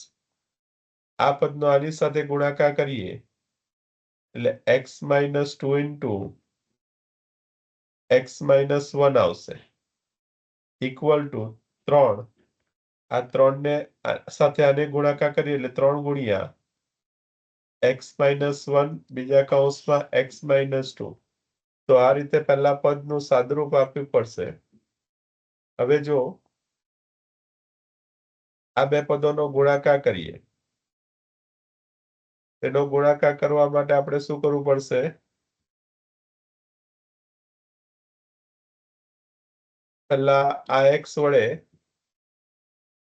આ પદનો આની સાથે ગુણાકાર કરીએ એટલે x - 2 ઇન્ટુ x - 1 આવશે, ઇક્વલ ટુ 3 આ 3 ને સાથે આને ગુણાકાર કરીએ એટલે 3 ગુણ્યા x - 1 બીજા કૌંસમાં x - 2. તો આ રીતે પહેલા પદનું સાદુરૂપ આપવું પડશે. હવે જો આ બે પદોનો ગુણાકાર કરીએ, તેનો ગુણાકાર કરવા માટે આપણે શું કરવું પડશે? પહેલા આ x વડે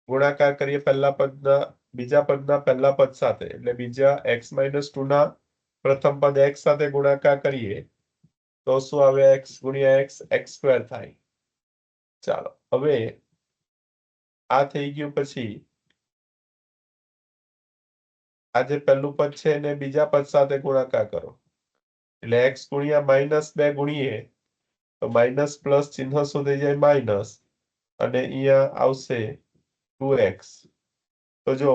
ગુણાકાર કરીએ પહેલા પદના બીજા પદના પહેલા પદ સાથે, એટલે બીજા x - 2 ના પ્રથમ પદ x સાથે ગુણાકાર કરીએ તો શું આવે? x ગુણ્યા x x² થાય. ચાલો હવે આ થઈ ગયું. પછી આ જે પહેલું પદ છે એને બીજા પદ સાથે ગુણાકાર કરો એટલે x ગુણ્યા -2 ગુણીએ તો માઇનસ પ્લસ ચિહ્ન શું થઈ જાય? માઇનસ, અને અહીંયા આવશે 2x. તો જો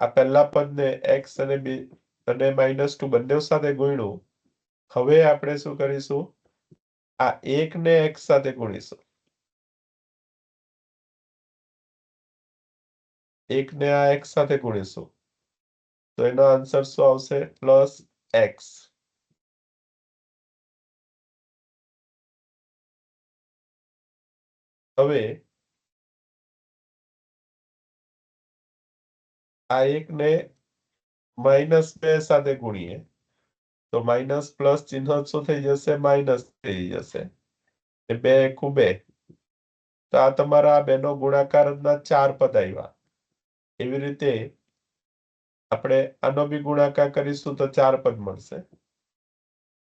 આ પહેલા પદને x અને -2 બંને સાથે ગુણ્યું. હવે આપણે શું કરીશું? આ 1 ને x સાથે ગુણીશું. 1 ને આ x સાથે ગુણીશું તો એનો આન્સર શું આવશે? +x. હવે આ 1 ને -2 સાથે ગુણીએ તો માઇનસ પ્લસ ચિહ્ન શું થઈ જશે? માઇનસ થઈ જશે. 2 એકુ 2. તો આ તમારા આ બેનો ગુણાકારના 4 પદ આવ્યા. એવી રીતે આપણે આનો બી ગુણાકાર કરીશું તો 4 પદ મળશે.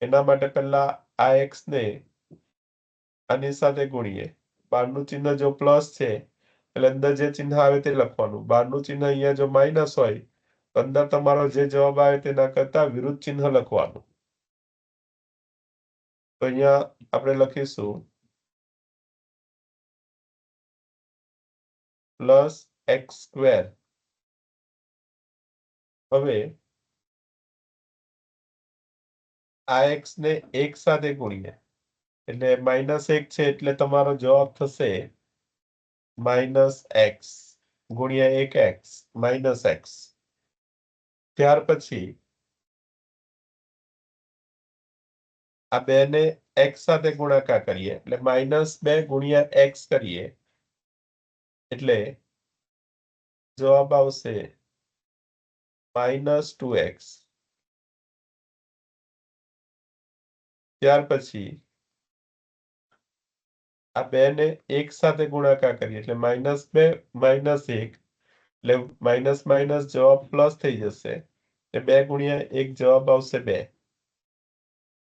એના માટે પહેલા આ x ને આની સાથે ગુણીએ. બહારનું ચિહ્ન જો પ્લસ છે એટલે અંદર જે ચિહ્ન આવે તે લખવાનું. બહારનું ચિહ્ન અહીંયા જો માઇનસ હોય તો અંદર તમારો જે જવાબ આવે તેના કરતા વિરુદ્ધ ચિહ્ન લખવાનું. તો અહીંયા આપણે લખીશું +x². હવે આ x ને 1 સાથે ગુણીએ એટલે -1 છે એટલે તમારો જવાબ થશે -x ગુણ્યા 1x -x. ત્યાર પછી આ 2 ને x સાથે ગુણાકાર કરીએ એટલે -2 ગુણ્યા x કરીએ એટલે જવાબ આવશે -2x. ત્યાર પછી આ 2 ને 1 સાથે ગુણાકાર કરીએ એટલે -2 -1 એટલે માઇનસ માઇનસ જવાબ પ્લસ થઈ જશે. 2 ગુણ્યા 1 જવાબ આવશે 2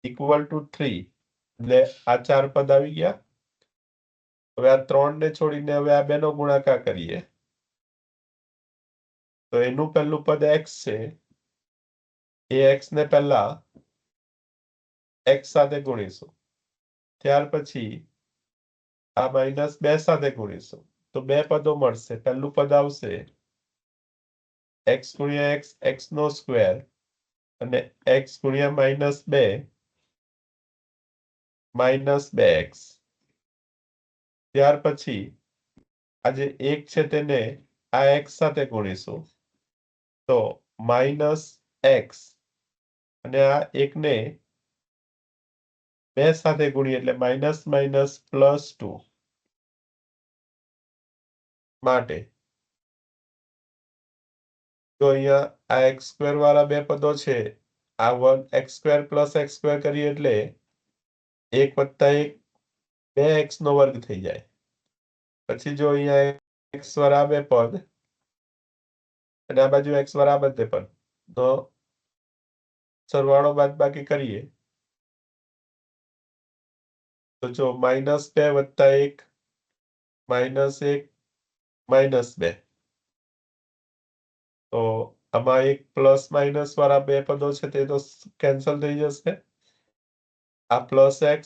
= 3. એટલે આ 4 પદ આવી ગયા. હવે આ 3 ને છોડીને હવે આ 2 નો ગુણાકાર કરીએ તો એનું પહેલું પદ x છે એ x ને પહેલા x સાથે ગુણીશું. ત્યાર પછી આ -2 સાથે ગુણીશું તો 2 પદો મળશે. પહેલું પદ આવશે x ગુણ્યા x x² અને x ગુણ્યા -2 -2x. ત્યાર પછી આ જે 1 છે તેને આ x સાથે ગુણીશું તો -x અને આ 1 ને 2 સાથે ગુણીએ એટલે -2 માટે તો અહીંયા આ x² વાળા 2 પદો છે. આ 1x² + x² કરીએ એટલે 1 + 1 2x નો વર્ગ થઈ જાય. પછી જો અહીંયા x વાળા 2 પદ અને આ બાજુ x વાળા 2 પદ તો સરવાળો બાદબાકી કરીએ તો જો -2 + 1 -1 -2 તો આમાં એક પ્લસ માઇનસ વાળા 2 પદો છે તે તો કેન્સલ થઈ જશે. આ +x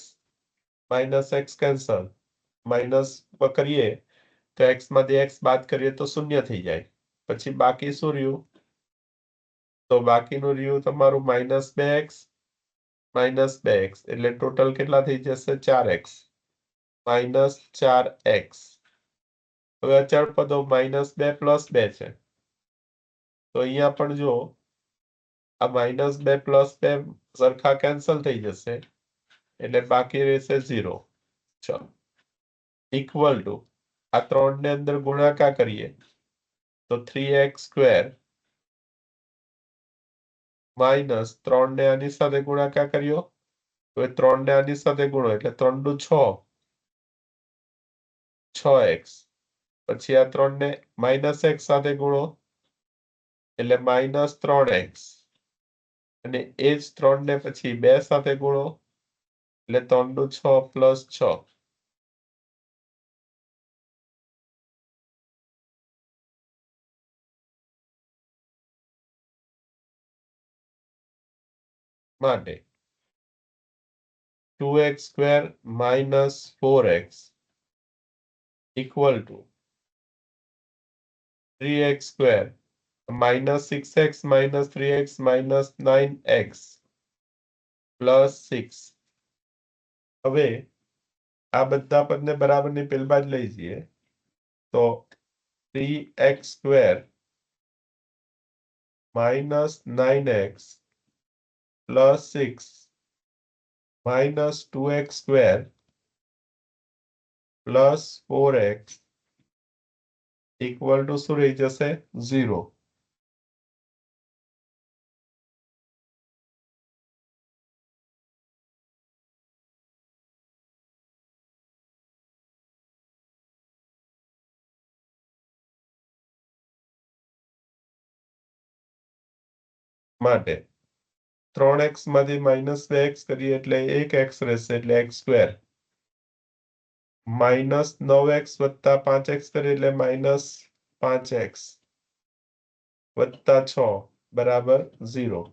-x કેન્સલ. માઇનસ કરીએ તો x માંથી x બાદ કરીએ તો 0 થઈ જાય. પછી બાકી શું રહ્યું? તો બાકીનું રહ્યું તમારું -2x -2x એટલે ટોટલ કેટલા થઈ જશે? 4x -4x. હવે અચળ પદો -2 + 2 છે, તો અહીંયા પણ જો આ -2 + 2 સરખા કેન્સલ થઈ જશે, એટલે બાકી રહેશે 0. ચલો, ઇક્વલ ટુ આ 3 ને અંદર ગુણાકાર કરીએ તો 3x² માઇનસ 3 ને આની સાથે ગુણાકાર કર્યો, હવે 3 ને આની સાથે ગુણો એટલે 3 દુ 6, 6x. પછી આ 3 ને -x સાથે ગુણો એટલે -3x, અને એ જ 3 ને પછી 2 સાથે ગુણો એટલે 3 દુ 6 + 6. માટે 2x² - 4x equal to 3x² -6x - 3x - 9x + 6. હવે આ બધા પદને બરાબરની પેલમાં જ લઈ જઈએ તો 3x² - 9x + 6 -2x² + 4x equal to શું રહી જશે? 0. માટે 3x માંથી -2x કરીએ એટલે 1x રહેશે, એટલે x². -9x + 5x કરીએ એટલે -5x + 6 = 0.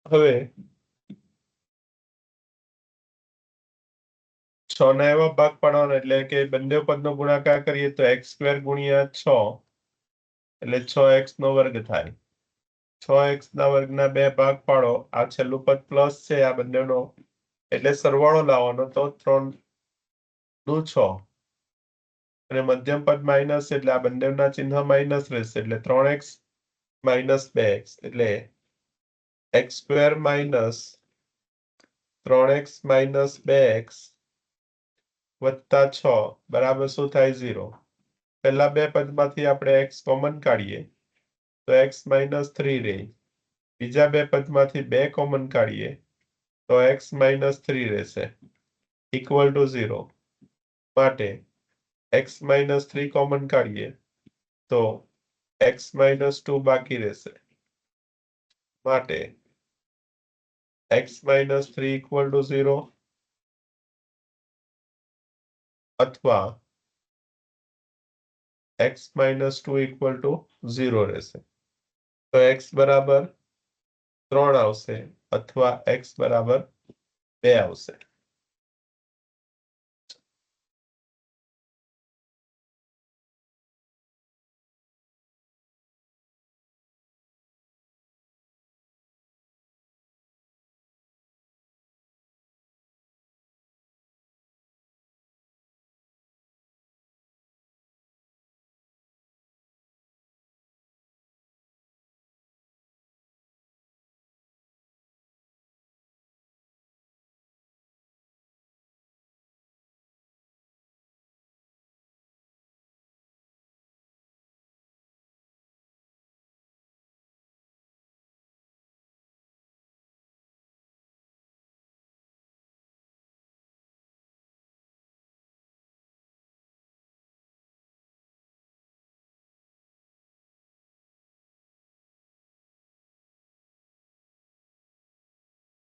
હવે 6 ના એવા ભાગ પાડવાનો એટલે કે બંને પદનો ગુણાકાર કરીએ તો x² × 6 એટલે 6x² થાય. 6x² ના 2 ભાગ પાડો, આ છેલ્લું પદ પ્લસ છે આ બંનેનો, એટલે સરવાળો લાવવાનો તો 3 દુ 6, અને મધ્યમ પદ માઇનસ એટલે આ બંનેના ચિહ્ન માઇનસ રહેશે, એટલે 3x - 2x એટલે x² - 3x - 2x + 6 બરાબર શું થાય? 0. પહેલા બે પદમાંથી આપણે x કોમન કાઢીએ તો x - 3 રહે, બીજા બે પદમાંથી 2 કોમન કાઢીએ તો x - 3 રહેશે, ઇક્વલ ટુ 0. માટે x - 3 કોમન કાઢીએ તો x - 2 બાકી રહેશે, માટે x - 3 ઇક્વલ ટુ 0, અથવા x - 2 ઇક્વલ ટુ 0 રહેશે. તો x બરાબર 3 આવશે, અથવા x બરાબર 2 આવશે.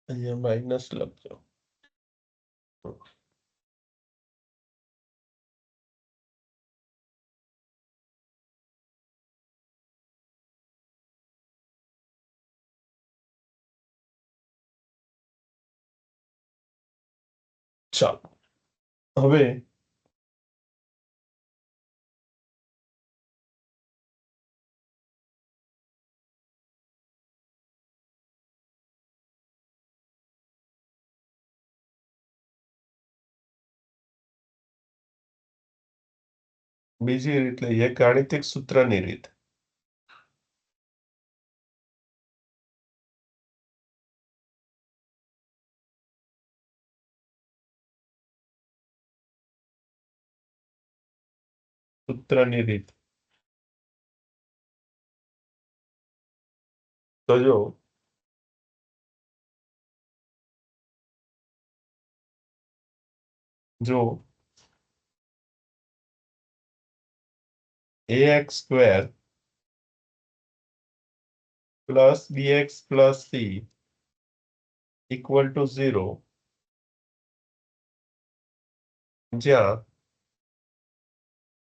અહીંયા માઇનસ લખજો. ચાલો હવે બીજી રીત લઈએ, ગાણિતિક સૂત્રની રીત. સૂત્રની રીત તો જો ax square plus bx plus c equal to 0, જ્યાં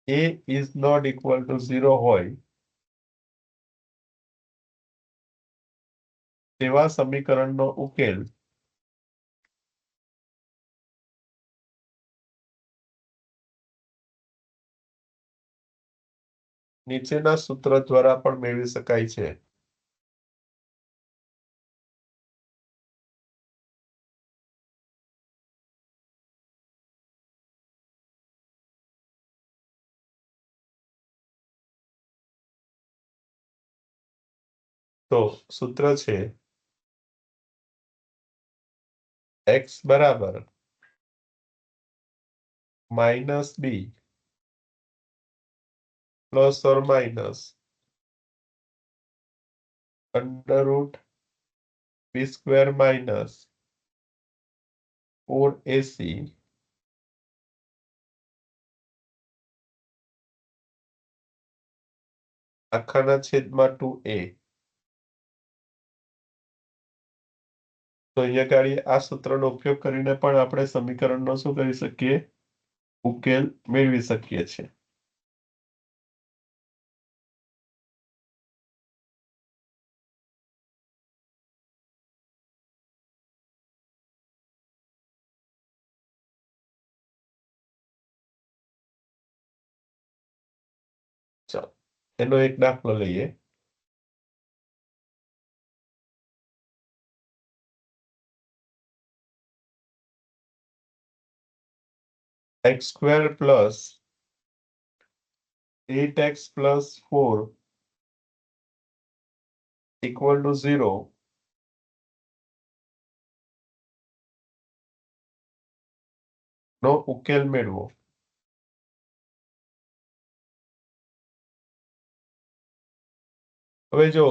a is not equal to 0 હોય તેવા સમીકરણનો ઉકેલ નીચેના સૂત્ર દ્વારા પણ મેળવી શકાય છે. તો સૂત્ર છે x બરાબર minus B plus or minus under root B square minus 4ac આખાના છેદમાં 2a. તો અહીંયા ગાડી આ સૂત્રનો ઉપયોગ કરીને પણ આપણે સમીકરણનો શું કરી શકીએ? ઉકેલ મેળવી શકીએ છીએ. ચાલો એનો એક દાખલો લઈએ. x square plus 8x plus 4 equal to 0 નો ઉકેલ મેળવો. હવે જો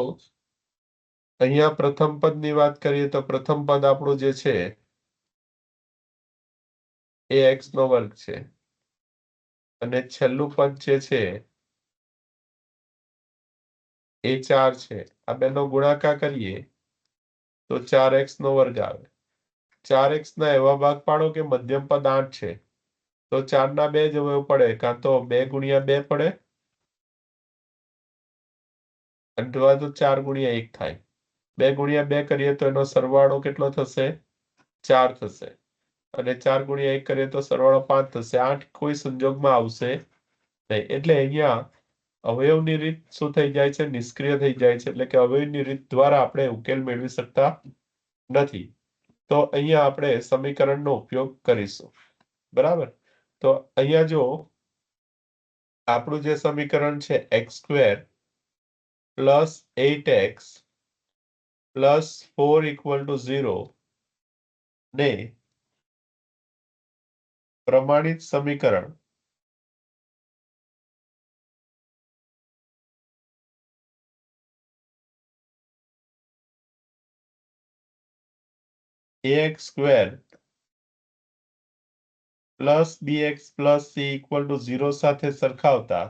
અહીંયા પ્રથમ પદની વાત કરીએ તો પ્રથમ પદ આપણું જે છે એ x નો વર્ગ છે અને છેલ્લું પદ જે છે એ 4 છે. આ બેનો ગુણાકાર કરીએ તો 4x નો વર્ગ આવે. 4x ના એવા ભાગ પાડો કે મધ્યમ પદ 8 છે તો 4 ના 2 જ અવયવ પડે, કાં તો 2 ગુણ્યા 2 પડે અથવા તો 4 ગુણ્યા 1 થાય. 2 ગુણ્યા 2 કરીએ તો એનો સરવાળો કેટલો થશે? 4 થશે. અને 4 ગુણ્યા 1 કરીએ તો સરવાળો 5 થશે. 8 કોઈ સંજોગમાં આવશે નહીં. એટલે અહીંયા અવયવની રીત શું થઈ જાય છે? નિષ્ક્રિય થઈ જાય છે. એટલે કે અવયવની રીત દ્વારા આપણે ઉકેલ મેળવી શકતા નથી. તો અહીંયા આપણે સમીકરણનો ઉપયોગ કરીશું. બરાબર. તો અહીંયા જો આપણું જે સમીકરણ છે x square plus 8x plus 4 equal to 0 ને પ્રમાણિત સમીકરણ ax square plus bx plus c equal to 0 સાથે સરખાવતા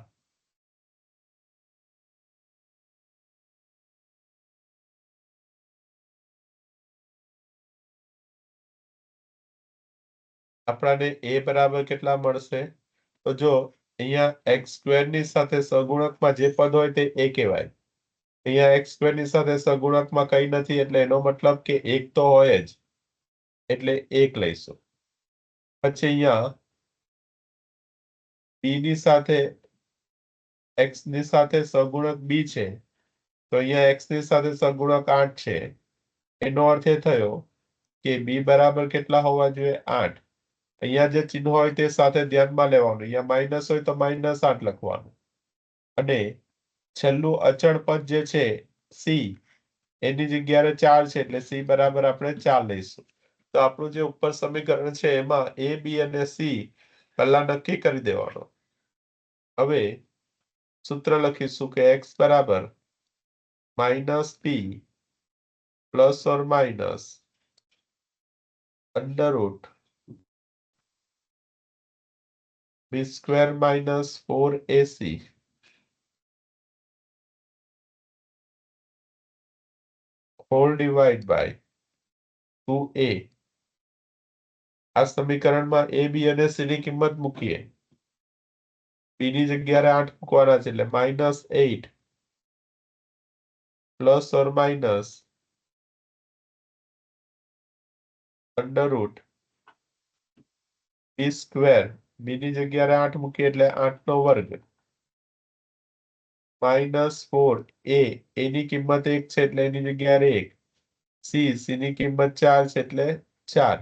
આપણાને a બરાબર કેટલા મળશે? તો જો અહીંયા x સ્ક્વેર ની સાથે સહગુણકમાં જે પદ હોય તે a કહેવાય. અહીંયા x સ્ક્વેર ની સાથે સહગુણકમાં કઈ નથી એટલે એનો મતલબ કે એક તો હોય જ, એટલે 1 લઈશું. પછી અહીંયા b ની સાથે x ની સાથે સહગુણક b છે, તો અહીંયા x ની સાથે સહગુણક 8 છે. એનો અર્થ એ થયો કે b બરાબર કેટલા હોવા જોઈએ? 8. અહીંયા જે ચિહ્ન હોય તે સાથે ધ્યાનમાં લેવાનું. અહીંયા માઇનસ હોય તો -8 લખવાનું. અને છેલ્લું અચળ પદ જે છે c, એની જગ્યાએ 4 છે એટલે c બરાબર આપણે 4 લઈશું. તો આપણું જે ઉપર સમીકરણ છે એમાં a, b અને c પહેલા નક્કી કરી દેવાનો. હવે સૂત્ર લખીશું કે x બરાબર -p plus or minus under root b square minus 4ac whole divide by 2a. આ સમીકરણમાં a, b અને c ની કિંમત મૂકીએ. b ની જગ્યાએ 8 મૂકવાના છે એટલે -8 plus or minus under root b square, b ની જગ્યાએ 8 મૂકીએ એટલે 8 નો વર્ગ -4a, a ની કિંમત 1 છે એટલે એની જગ્યાએ 1, c ની કિંમત 4 છે એટલે 4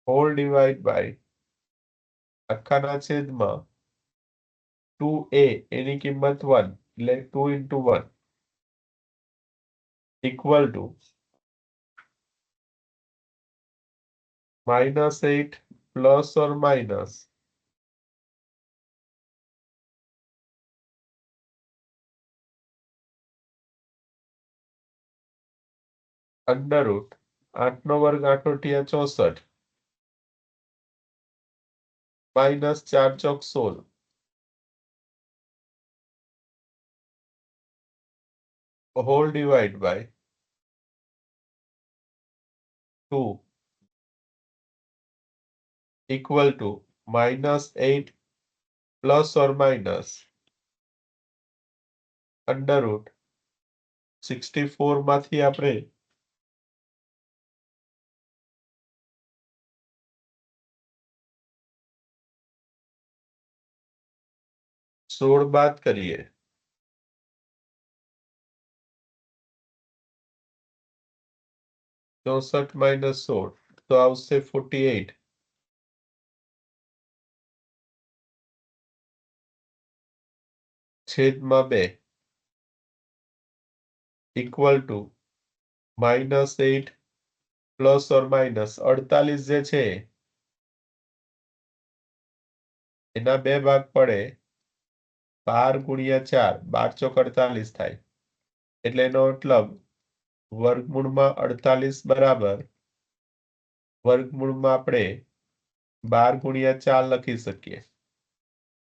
હોલ ડિવાઈડ બાય આખાના છેદમાં 2a, એની કિંમત 1 એટલે 2 into 1 equal to -8 plus or minus under root 8 નો વર્ગ 8 × 64 -4 ચોક 16 whole divide by 2 equal to -8 plus or minus under root 64 માંથી આપણે 16 બાદ કરીએ 64 - 16 તો આવશે 48 છેદમાં 2 equal to -8 plus or minus 48 જે છે એના 2 ભાગ પડે, 12 × 4 12 ચોક 48 થાય. એટલે એનો મતલબ વર્ગમૂળમાં 48 બરાબર વર્ગમૂળમાં આપણે 12 × 4 લખી શકીએ.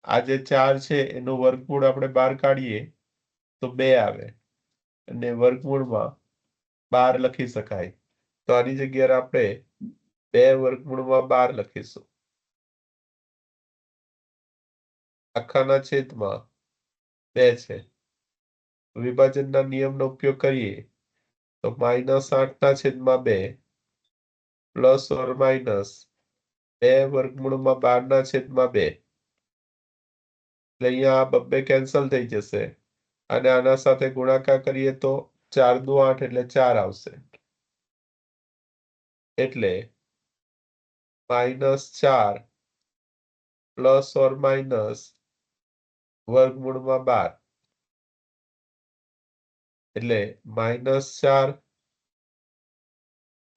આ જે 4 છે એનું વર્ગમૂળ આપણે બહાર કાઢીએ તો 2 આવે અને વર્ગમૂળમાં 12 લખી શકાય. તો આની જગ્યાએ આપણે 2 વર્ગમૂળમાં 12 લખીશું. આખાના છેદમાં 2 છે. વિભાજનના નિયમનો ઉપયોગ કરીએ તો -8 ના છેદમાં 2 પ્લસ ઓર માઇનસ 2 વર્ગમૂળમાં 12 ના છેદમાં 2. એટલે અહીંયા આ 2 કેન્સલ થઈ જશે અને આના સાથે ગુણાકાર કરીએ તો 4 દુ 8 એટલે 4 આવશે. એટલે -4 પ્લસ ઓર માઇનસ વર્ગમૂળમાં 12 એટલે -4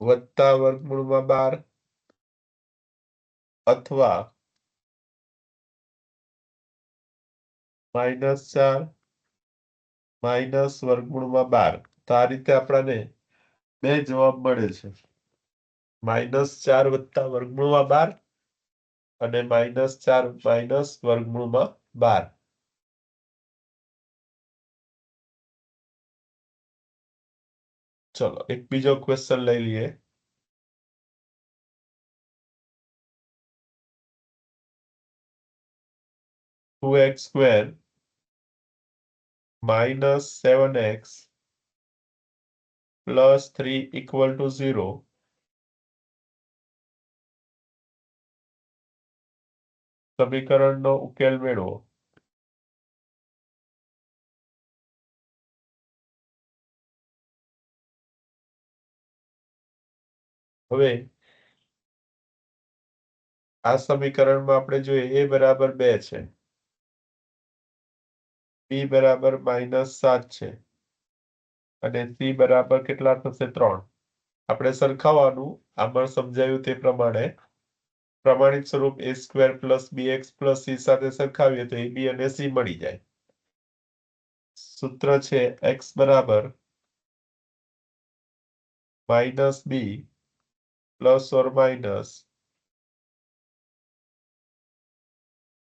વત્તા વર્ગમૂળમાં 12 અથવા -4 માઇનસ વર્ગમૂળમાં 12. તો આ રીતે આપણને 2 જવાબ મળે છે. -4 વત્તા વર્ગમૂળમાં 12 અને -4 માઇનસ વર્ગમૂળમાં 12. ચલો એક બીજો ક્વેશ્ચન લઈ લઈએ. 2x² minus 7x plus 3 equal to 0. સમીકરણનો ઉકેલ મેળવો. હવે આ સમીકરણમાં આપણે જોઈએ a બરાબર 2 છે, b બરાબર -7 છે અને c બરાબર કેટલા થશે? 3. આપણે સરખાવવાનું આમાં સમજાયું તે પ્રમાણે પ્રમાણિત સ્વરૂપ a² + bx + c સાથે સરખાવીએ તો ab અને c મળી જાય. સૂત્ર છે x બરાબર -b plus or minus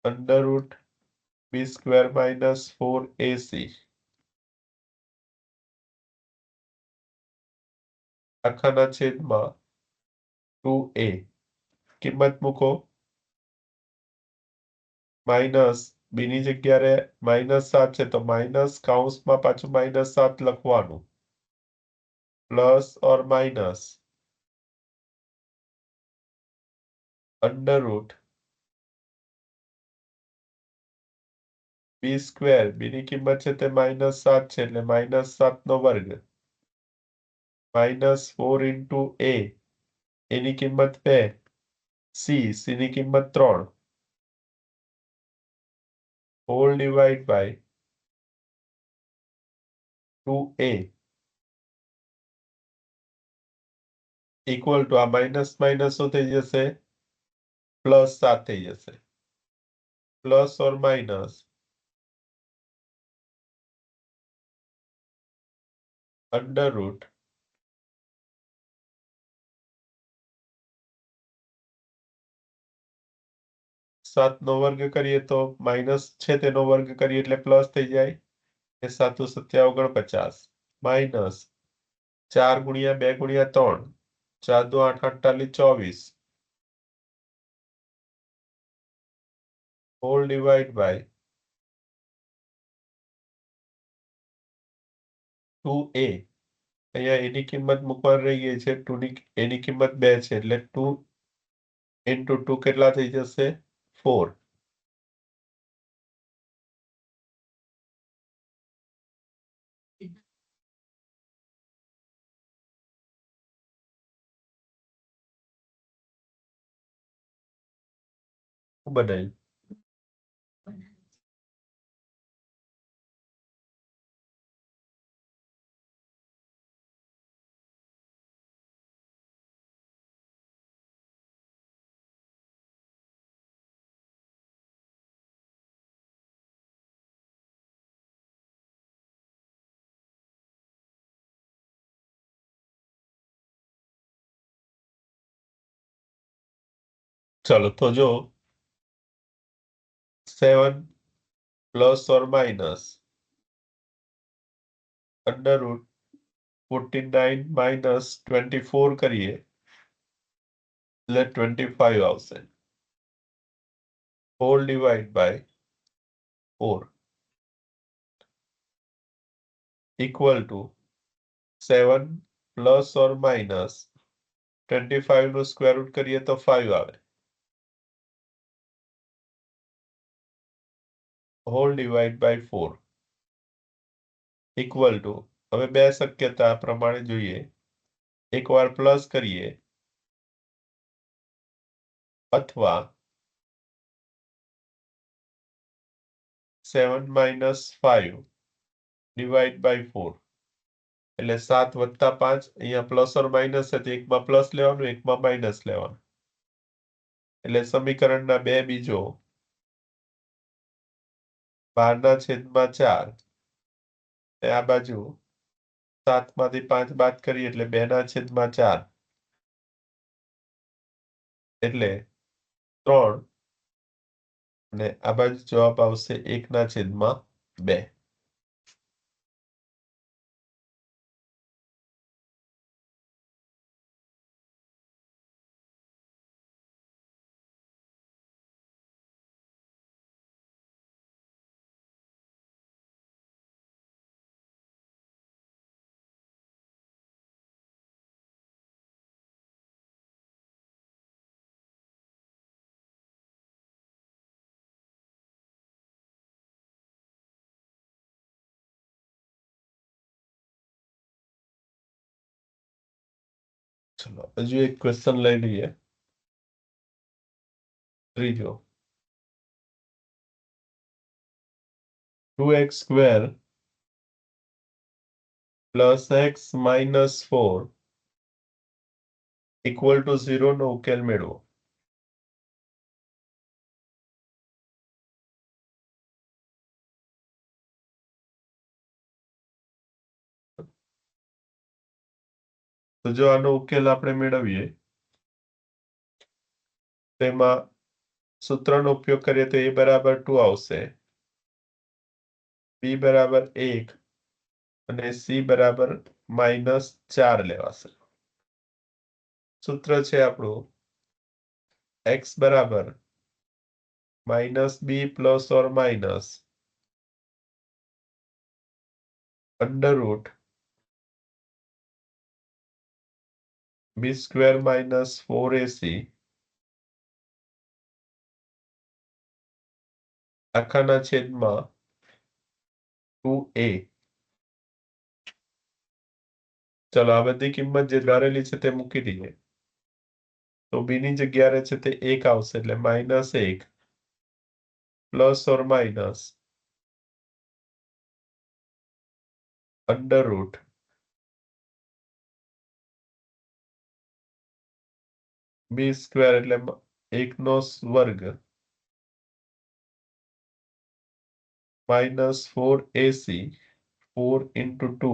√b² - 4ac આખાના છેદમાં 2a. કિંમત મૂકો. માઇનસ બીની જગ્યાએ -7 છે તો માઇનસ કૌંસમાં પાછું -7 લખવાનું પ્લસ ઓર માઇનસ √b². બીની કિંમત છે તે -7 છે એટલે -7 નો વર્ગ -4 × a. એની કિંમત 2, c ની કિંમત 3 whole divide by 2a equal to આ માઇનસ માઇનસ શું થઈ જશે? +7 થઈ જશે. પ્લસ ઓર માઇનસ √ સાતનો વર્ગ કરીએ તો માઇનસ છે તેનો વર્ગ કરીએ એટલે પ્લસ થઈ જાય. એ 7 × 7 = 49 minus 4 × 2 × 3 4 × 2 = 8 × 48 = 24 hall divide by 2a. અહીંયા એની કિંમત મૂકવાની રહી ગઈ છે. એની કિંમત 2 છે એટલે 2 × 2 કેટલા થઈ જશે? 4. બનાવ્યું. ચાલો તો જો 7 પ્લસ ઓર માઇનસ √49 - 24 કરીએ એટલે 25 આવશે whole divide by 4 equal to 7 plus or minus 25 નું સ્ક્વેર રૂટ કરીએ તો 5 આવે whole divide by 4 equal to હવે બે શક્યતા આ પ્રમાણે જોઈએ. એકવાર પ્લસ કરીએ અથવા 7 - 5 ડિવાઈડ બાય 4 એટલે 7 + 5. અહીંયા પ્લસ ઓર માઇનસ છે તો એકમાં પ્લસ લેવાનું એકમાં માઇનસ લેવાનું એટલે સમીકરણના બે બીજો 12/4 આ બાજુ 7 માંથી 5 બાદ કરીએ એટલે 2/4 એટલે 3 અને આ બાજુ જવાબ આવશે 1/2. ચલો હજુ એક ક્વેશ્ચન લઈ લઈએ. ત્રીજો 2x² plus x minus 4 equal to 0 નો ઉકેલ મેળવો. તો જો આનો ઉકેલ આપણે મેળવીએ તેમાં સૂત્રનો ઉપયોગ કરીએ તો a બરાબર 2 આવશે, b બરાબર 1 અને c બરાબર -4 લેવાશે. સૂત્ર છે આપણું x બરાબર -b plus or minus √ b² minus 4ac આખાના છેદમાં 2a. ચલો આ બધી કિંમત જે ધારેલી છે તે મૂકી દઈએ. તો b ની જગ્યાએ રહે છે તે 1 આવશે એટલે -1 પ્લસ ઓર માઇનસ √ b² એટલે 1 નો વર્ગ -4ac 4 into 2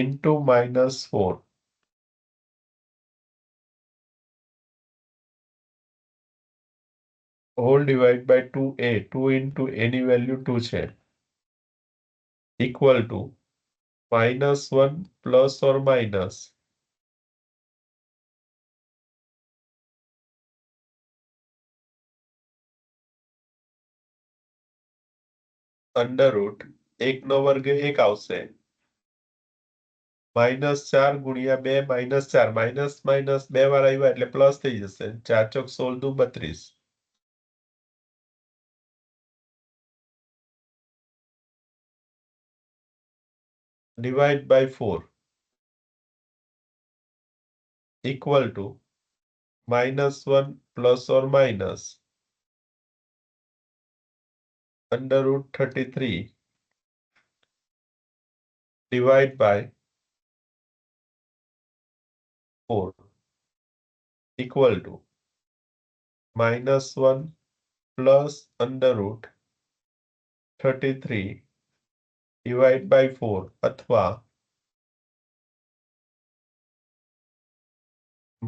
into -4 whole divide by 2a 2 into a ની વેલ્યુ 2 છે equal to -1 plus or minus √ 1 નો વર્ગ 1 આવશે, -4 ગુણ્યા 2 -4 માઇનસ માઇનસ 2 વાર આવ્યા એટલે પ્લસ થઈ જશે. 4 ચોક 16 દુ 32 divide by 4 equal to -1 plus or minus √33 divided by 4 equal to -1 plus √33 divided by 4 અથવા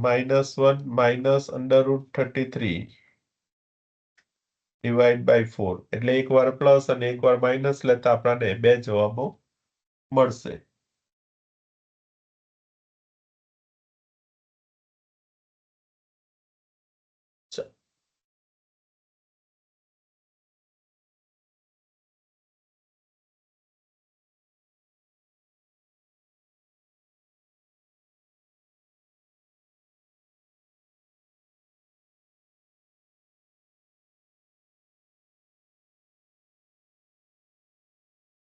-1 minus √33 divided by 4 એટલે એક વાર પ્લસ અને એક વાર માઇનસ લેતા આપણને બે જવાબો મળશે.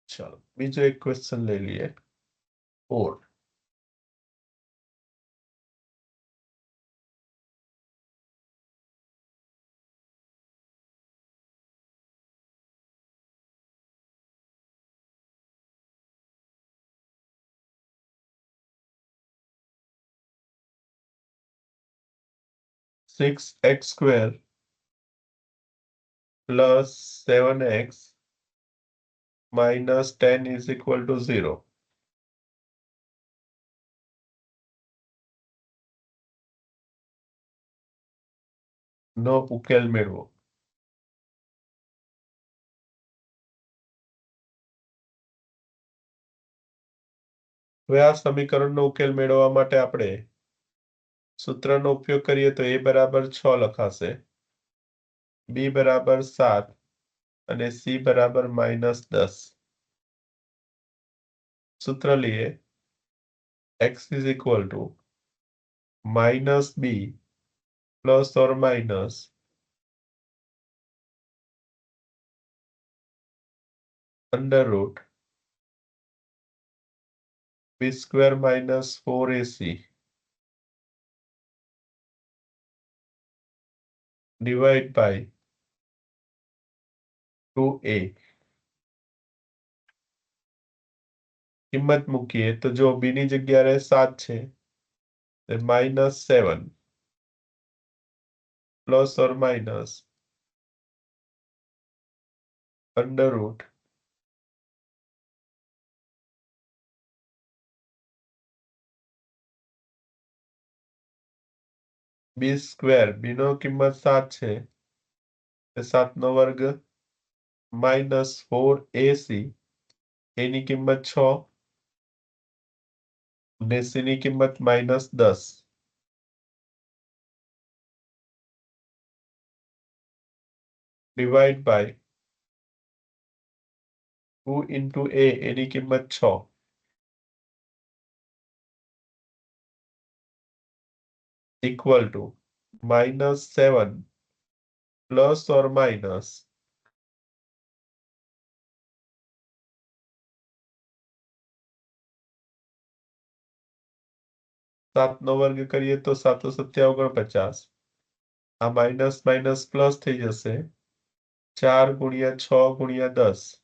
ચાલો બીજો એક ક્વેશ્ચન લઈ લઈએ. 4 6x² plus 7x minus 10 is equal to 0. નો ઉકેલ મેળવો. હવે આ સમીકરણનો ઉકેલ મેળવવા માટે આપણે સૂત્રનો ઉપયોગ કરીએ તો a બરાબર 6 લખાશે, b બરાબર 7 અને c બરાબર -10. સૂત્ર લઈએ x is equal to -b plus or minus √ b² minus 4ac divide by 2a કિંમત મૂકીએ તો જો b ની જગ્યાએ 7 છે તો -7 plus or minus under root b square b નો કિંમત 7 છે તો 7 નો વર્ગ -4ac a ની કિંમત 6 અને c ની કિંમત -10 ડિવાઈડ બાય 2 into a એની કિંમત 6 equal to -7 plus or minus 7 નો વર્ગ કરીએ તો 7 × 7 = 50 આ માઇનસ માઇનસ પ્લસ થઈ જશે 4 × 6 × 10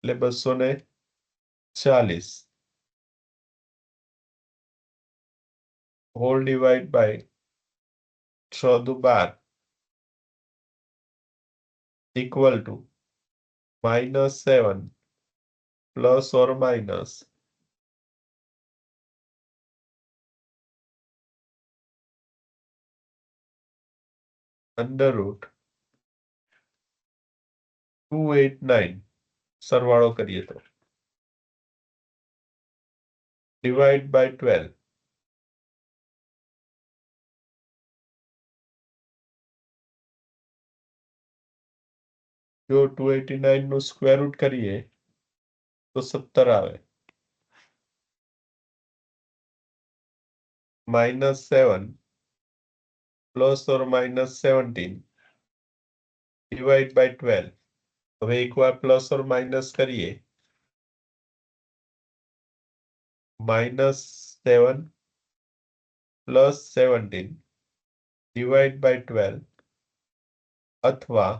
એટલે 240 હોલ ડિવાઈડ બાય 6 દુ 12 equal to -7 plus or minus under route 289 સરવાળો કરીએ તો ડિવાઈડ બાય 12 જો 289 નું સ્ક્વેર રૂટ કરીએ તો 17 આવે -7 plus or minus 17 divide by 12 હવે એકવાર પ્લસ ઓર માઇનસ કરીએ -7 પ્લસ 17 ડિવાઈડ બાય 12 અથવા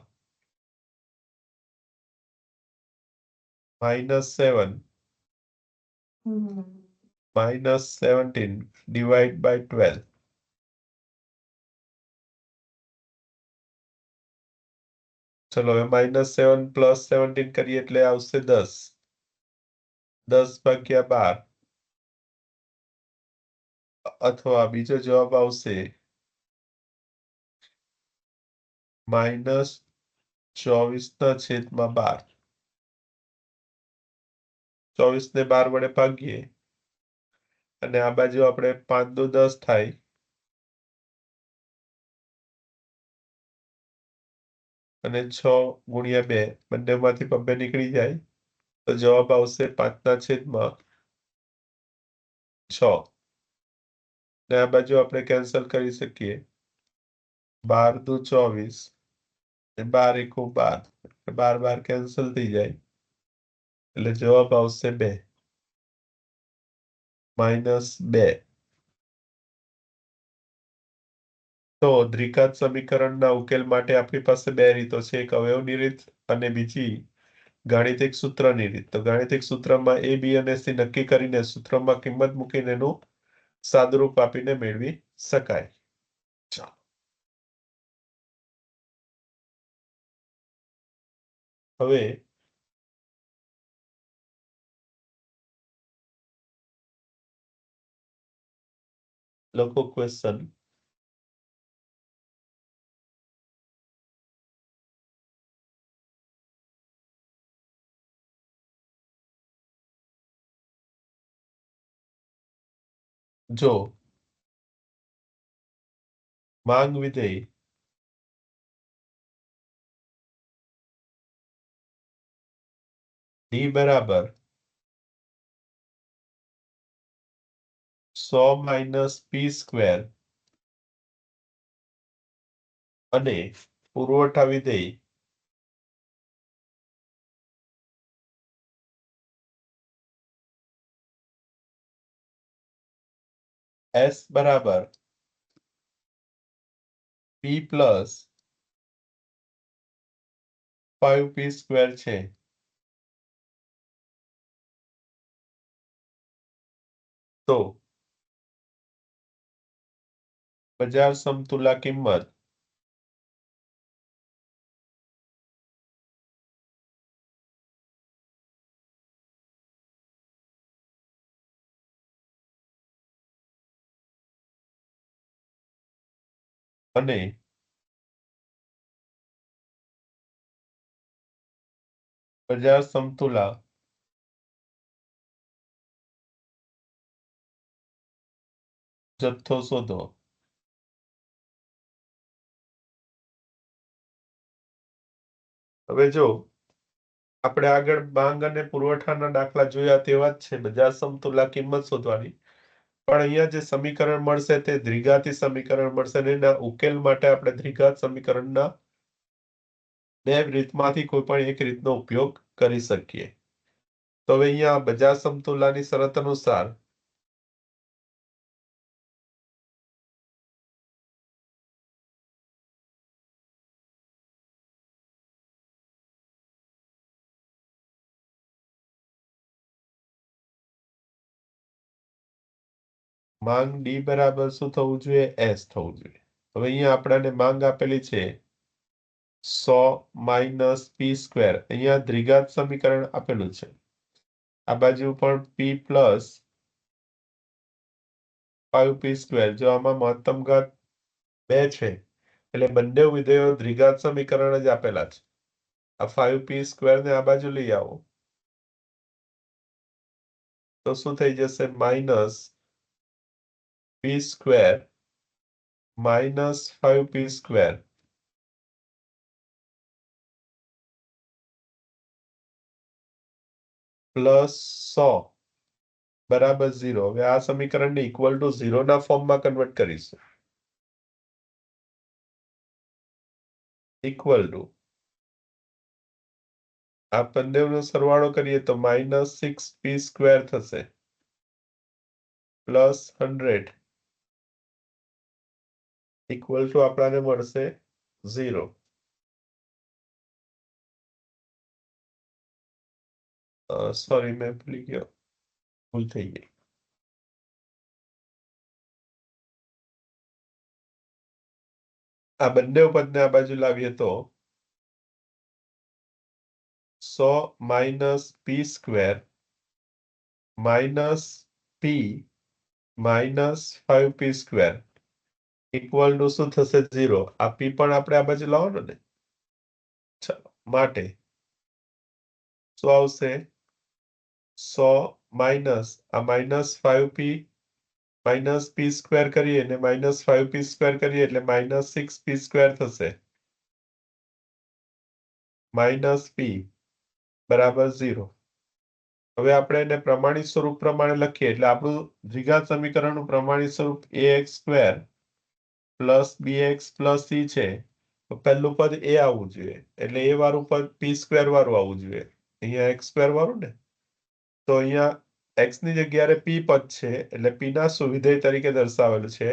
-7 -17 ડિવાઈડ બાય 12 ચલો હવે -7 પ્લસ 17 કરીએ એટલે આવશે 10 10/12 અથવા બીજો જવાબ આવશે -24/12 24 ને 12 વડે ભાગીએ અને આ બાજુ આપણે 5 દુ 10 થાય અને 6 × 2 બંનેમાંથી 2 નીકળી જાય તો જવાબ આવશે 5/6 ને આ બાજુ આપણે કેન્સલ કરી શકીએ 12 દુ 24 ને 12 એકુ 12 12 કેન્સલ થઈ જાય એટલે જવાબ આવશે 2 -2 તો દ્વિઘાત સમીકરણના ઉકેલ માટે આપણી પાસે 2 રીતો છે એક અવયવની રીત અને બીજી ગાણિતિક સૂત્રની રીત તો ગાણિતિક સૂત્રમાં a b અને c નક્કી કરીને સૂત્રમાં કિંમત મૂકીને એનું સાદુરૂપ આપીને મેળવી શકાય ચાલો હવે લખો ક્વેશ્ચન જો માંગ વિધેય d બરાબર 100 - p² અને પુરવઠા વિધેય s બરાબર p પ્લસ 5p સ્ક્વેર છે તો બજાર સમતુલા કિંમત અને બજાર સમતુલા જથ્થો શોધો. હવે જો આપણે આગળ માંગ અને પુરવઠાના દાખલા જોયા તેવા જ છે, બજાર સમતુલા કિંમત શોધવાની. પણ અહીંયા જે સમીકરણ મળશે તે દ્વિઘાતી સમીકરણ મળશે અને એના ઉકેલ માટે આપણે દ્વિઘાત સમીકરણના બે રીતમાંથી કોઈ પણ એક રીતનો ઉપયોગ કરી શકીએ. તો હવે અહીંયા બજાર સમતુલાની શરત અનુસાર માંગ ડી બરાબર શું થવું જોઈએ? એસ થવું જોઈએ. હવે અહીંયા આપણને માંગ આપેલી છે 100 માઇનસ પી સ્ક્વેર. અહીંયા દ્વિઘાત સમીકરણ આપેલું છે. આ બાજુ પણ પી પ્લસ 5p સ્ક્વેર. જો આમાં મહત્તમ ઘાત 2 છે એટલે બંને વિધેયો દ્વિઘાત સમીકરણ જ આપેલા છે. આ 5p સ્ક્વેર ને આ બાજુ લઈ આવો તો શું થઈ જશે? Minus p square minus 5p square plus 100 બરાબર 0. હવે આ સમીકરણને ઇક્વલ ટુ 0 ના ફોર્મમાં કન્વર્ટ કરીશું. ઇક્વલ ટુ આ બંનેનો સરવાળો કરીએ તો માઇનસ 6p સ્ક્વેર થશે પ્લસ 100 ઇક્વલ ટુ આપણને મળશે 0. સોરી, મેં ભૂલી ગયો, ભૂલ થઈ ગઈ. આ બંને પદને આ બાજુ લાવીએ તો 100 minus P square minus P minus 5p square equal to શું થશે? 0. આ પી પણ આપણે આ બાજુ લાવવાનું ને. ચાલો, માટે શું આવશે? 100 માઇનસ આ માઇનસ 5p માઇનસ પી સ્ક્વેર કરીએ અને માઇનસ 5p સ્ક્વેર કરીએ એટલે માઇનસ 6p સ્ક્વેર થશે માઇનસ પી બરાબર 0. હવે આપણે એને પ્રમાણિત સ્વરૂપ પ્રમાણે લખીએ એટલે આપણું દ્વિઘાત સમીકરણનું પ્રમાણિત સ્વરૂપ ax square plus bx plus c છે. તો પહેલું પદ એ આવવું જોઈએ એટલે એ વાળું પદ પી સ્ક્વેર વાળું આવવું જોઈએ. અહીંયા એક્સ સ્ક્વેર વાળું ને, તો અહીંયા એક્સ ની જગ્યાએ પી પદ છે એટલે પી ના સુવિધેય તરીકે દર્શાવેલું છે.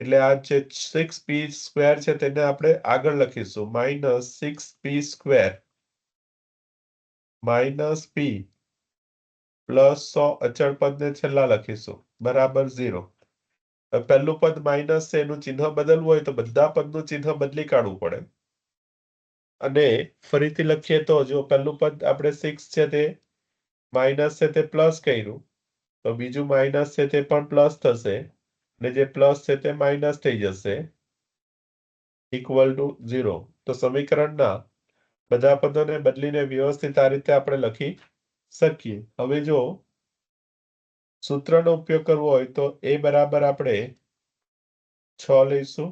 એટલે આ જે 6p સ્ક્વેર છે તેને આપણે આગળ લખીશું માઇનસ 6p સ્ક્વેર માઇનસ પી પ્લસ 100 અચળ પદને છેલ્લા લખીશું બરાબર 0. પહેલું પદ માઇનસ છે એનું ચિહ્ન બદલવું હોય તો બધા પદનું ચિહ્ન બદલી કાઢવું પડે. અને ફરીથી લખીએ તો જો પહેલું પદ આપણે 6 છે તે માઇનસ છે તે પ્લસ કર્યું તો બીજું માઇનસ છે તે પણ પ્લસ થશે અને જે પ્લસ છે તે માઇનસ થઈ જશે ઇક્વલ ટુ 0. તો સમીકરણના બધા પદોને બદલીને વ્યવસ્થિત આ રીતે આપણે લખી શકીએ. હવે જો સૂત્રનો ઉપયોગ કરવો હોય તો a બરાબર આપણે 6 લઈશું,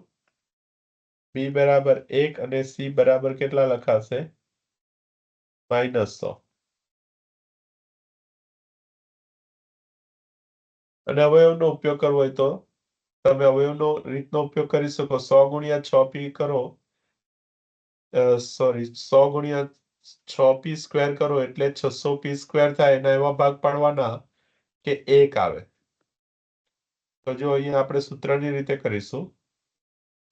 b બરાબર 1 અને c બરાબર કેટલા લખાશે? -100. અને અવયવનો ઉપયોગ કરવો હોય તો તમે અવયવનો રીતનો ઉપયોગ કરી શકો. 100 ગુણ્યા 6p કરો, સોરી 100 ગુણ્યા 6p સ્ક્વેર કરો એટલે 600p સ્ક્વેર થાય. એના એવા ભાગ પાડવાના કે 1 આવે. તો જો અહીંયા આપણે સૂત્રની રીતે કરીશું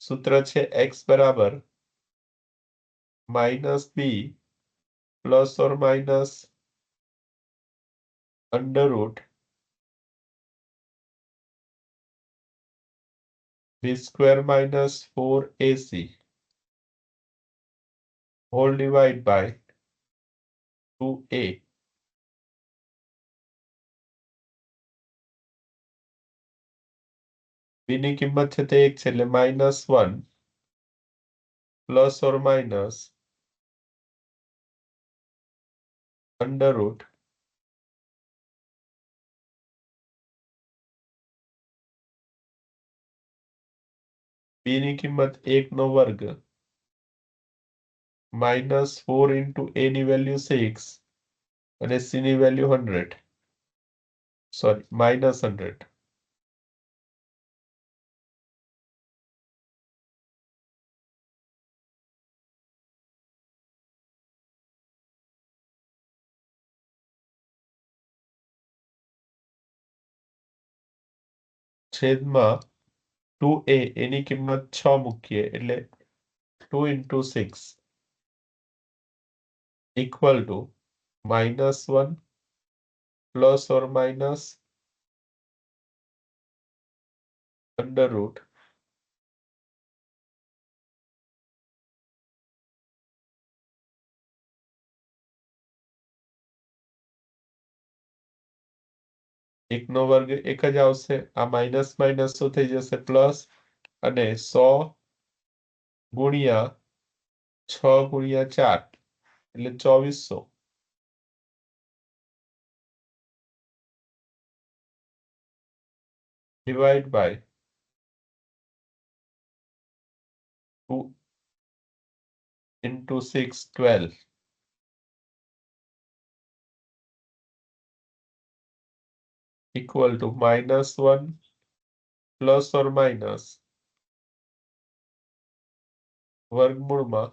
સૂત્ર છે x બરાબર -b plus or minus under route b² minus 4ac whole divide by 2a. b ની કિંમત છે તે 1 છે એટલે -1 plus or minus under root b ની કિંમત 1 નો વર્ગ -4 into a ની વેલ્યુ 6 અને c ની વેલ્યુ 100 સોરી -100 છેદમાં 2a એની કિંમત 6 મૂકીએ એટલે 2 into 6 equal to -1 plus or minus under route એકનો વર્ગ એક જ આવશે આ માઇનસ માઇનસ શું થઈ જશે પ્લસ અને 100 ગુણ્યા 6 ગુણ્યા 4 એટલે 2400 divide by 2 into 6 12 equal to -1 plus or minus વર્ગમૂળમાં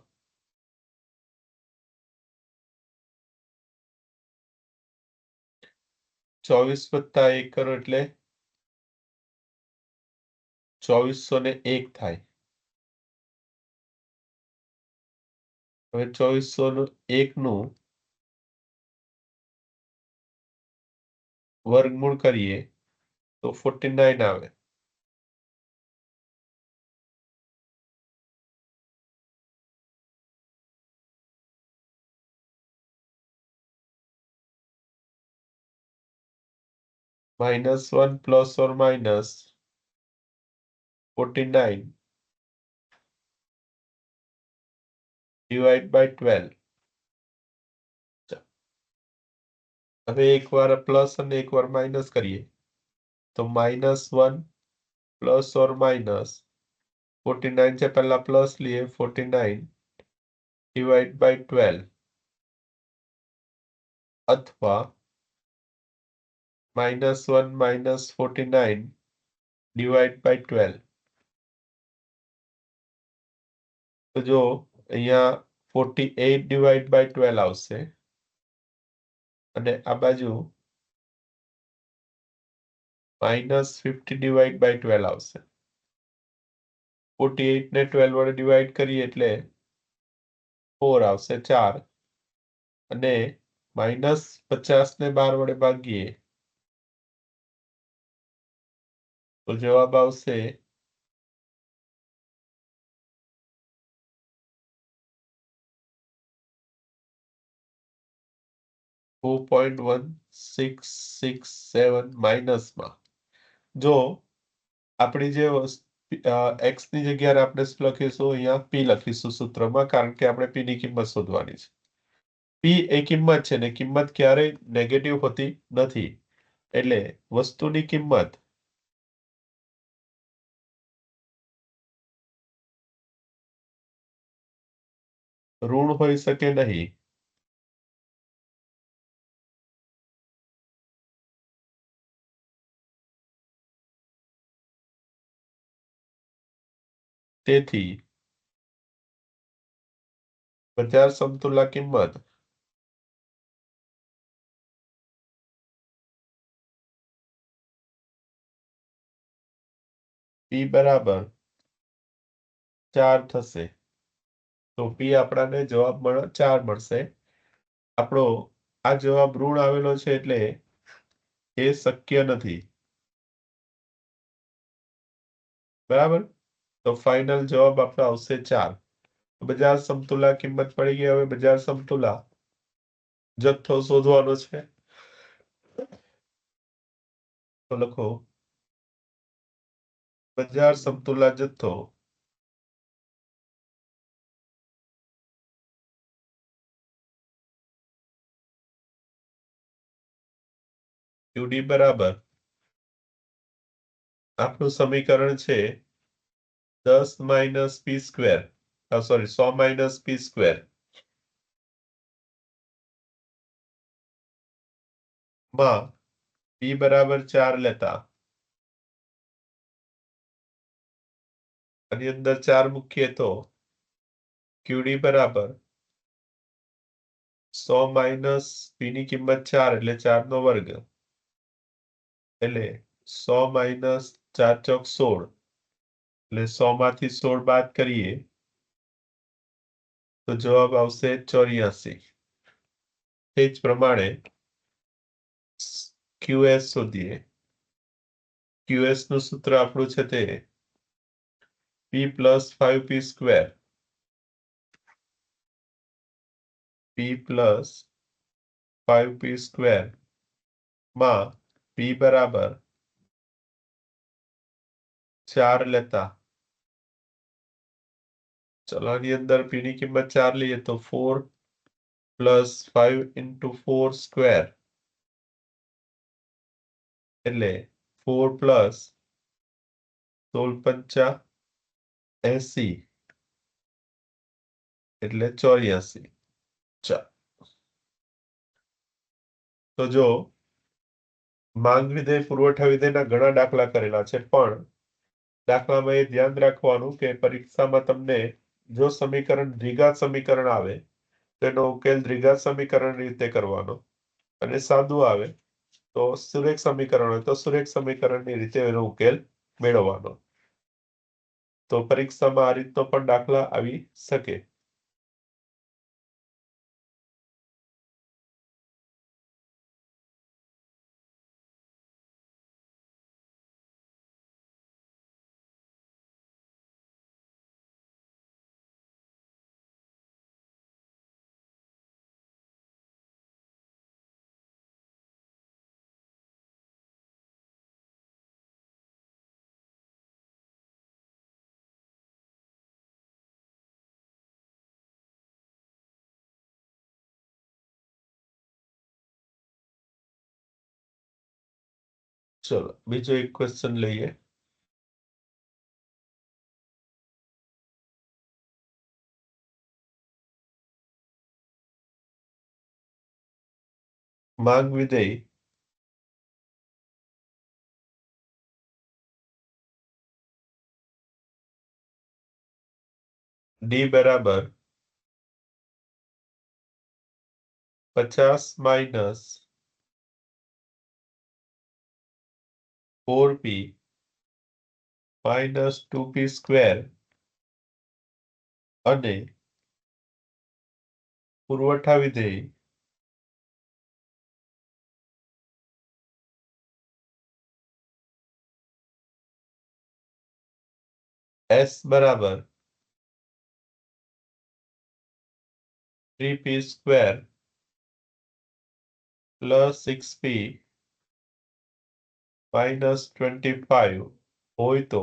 24 વત્તા 1 કરો એટલે 2401 થાય. હવે 2401 નું વર્ગમૂળ કરીએ તો 49 આવે. -1 plus or minus 49 divide by 12. હવે એકવાર પ્લસ અને એકવાર માઇનસ કરીએ તો -1 પ્લસ ઓર માઇનસ 49 છે પહેલા પ્લસ લીએ 49 ડિવાઈડ બાય 12 અથવા -1 minus 49 ડિવાઈડ બાય 12. તો જો અહીંયા 48 ડિવાઈડ બાય 12 આવશે અને આ બાજુ -50 ડિવાઈડ બાય 12 આવશે. 48 ને 12 વડે ડિવાઈડ કરીએ એટલે 4 આવશે 4 અને -50 ને 12 વડે ભાગીએ તો જવાબ આવશે 4.1667 માઇનસમાં. જો આપણી જે x ની જગ્યાએ આપણે શું લખીશું અહીંયા p લખીશું સૂત્રમાં કારણ કે આપણે p ની કિંમત શોધવાની છે. p એ કિંમત છે ને કિંમત ક્યારેય નેગેટિવ હોતી નથી એટલે વસ્તુની કિંમત ઋણ હોઈ શકે નહીં. તેથી બજાર સમતુલા કિંમત p બરાબર 4 થશે તો પી આપણાને જવાબ 4 મળશે. આપણો આ જવાબ ઋણ આવેલો છે એટલે એ શક્ય નથી. બરાબર, તો ફાઇનલ જવાબ આપણો આવશે 4. બજાર સમતુલા કિંમત પડી ગઈ. હવે બજાર સમતુલા જથ્થો શોધવાનો છે. તો લખો બજાર સમતુલા જથ્થો QD બરાબર આપણું સમીકરણ છે 10 માઇનસ પી સ્ક્વેર, સોરી 100 માઇનસ પી સ્ક્વેર માં પી બરાબર 4 લેતા આની અંદર 4 મૂકીએ તો QD બરાબર 100 માઇનસ પી ની કિંમત 4 એટલે 4 નો વર્ગ એટલે 100 માઇનસ 4 ચોક 16 એટલે 100 માંથી 16 બાદ કરીએ તો જવાબ આવશે 84. તે જ પ્રમાણે QS શોધીએ. QS નું સૂત્ર આપણું છે તે P plus 5P square P plus 5P square માં P બરાબર 4 લેતા ચલો આની અંદર P ની કિંમત 4 લઈએ તો 4 પ્લસ 5 ઇન્ટુ 4 સ્ક્વેર એટલે 4 પ્લસ 16 પંચા 80 એટલે 84. તો જો માંગ વિધેય પુરવઠા વિધેયના ઘણા દાખલા કરેલા છે, પણ દાખલામાં એ ધ્યાન રાખવાનું કે પરીક્ષામાં તમને જો સમીકરણ દ્વિઘાત સમીકરણ આવે તેનો ઉકેલ દ્વિઘાત સમીકરણ રીતે કરવાનો, અને સાદું આવે તો સુરેખ સમીકરણ હોય તો સુરેખ સમીકરણની રીતે એનો ઉકેલ મેળવવાનો. તો પરીક્ષામાં આ રીતનો પણ દાખલા આવી શકે. ચલો બીજો એક ક્વેશ્ચન લઈએ. માંગ વિધેય ડી બરાબર 50 minus 4P minus 2P square અને પુરવઠા વિધેય S બરાબર 3P square plus 6P minus 25 હોય તો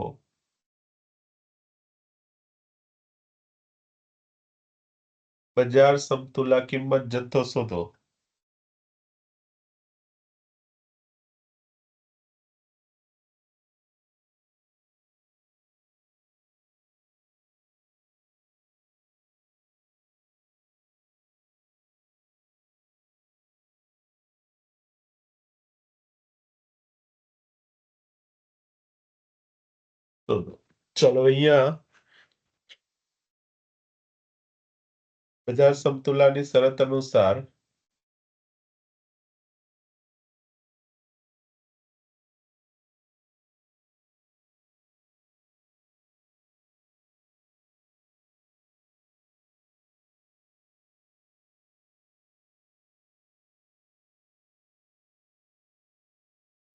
બજાર સમતુલા કિંમત જથ્થો શોધો. ચલો અહીંયા બજાર સમતુલાની શરત અનુસાર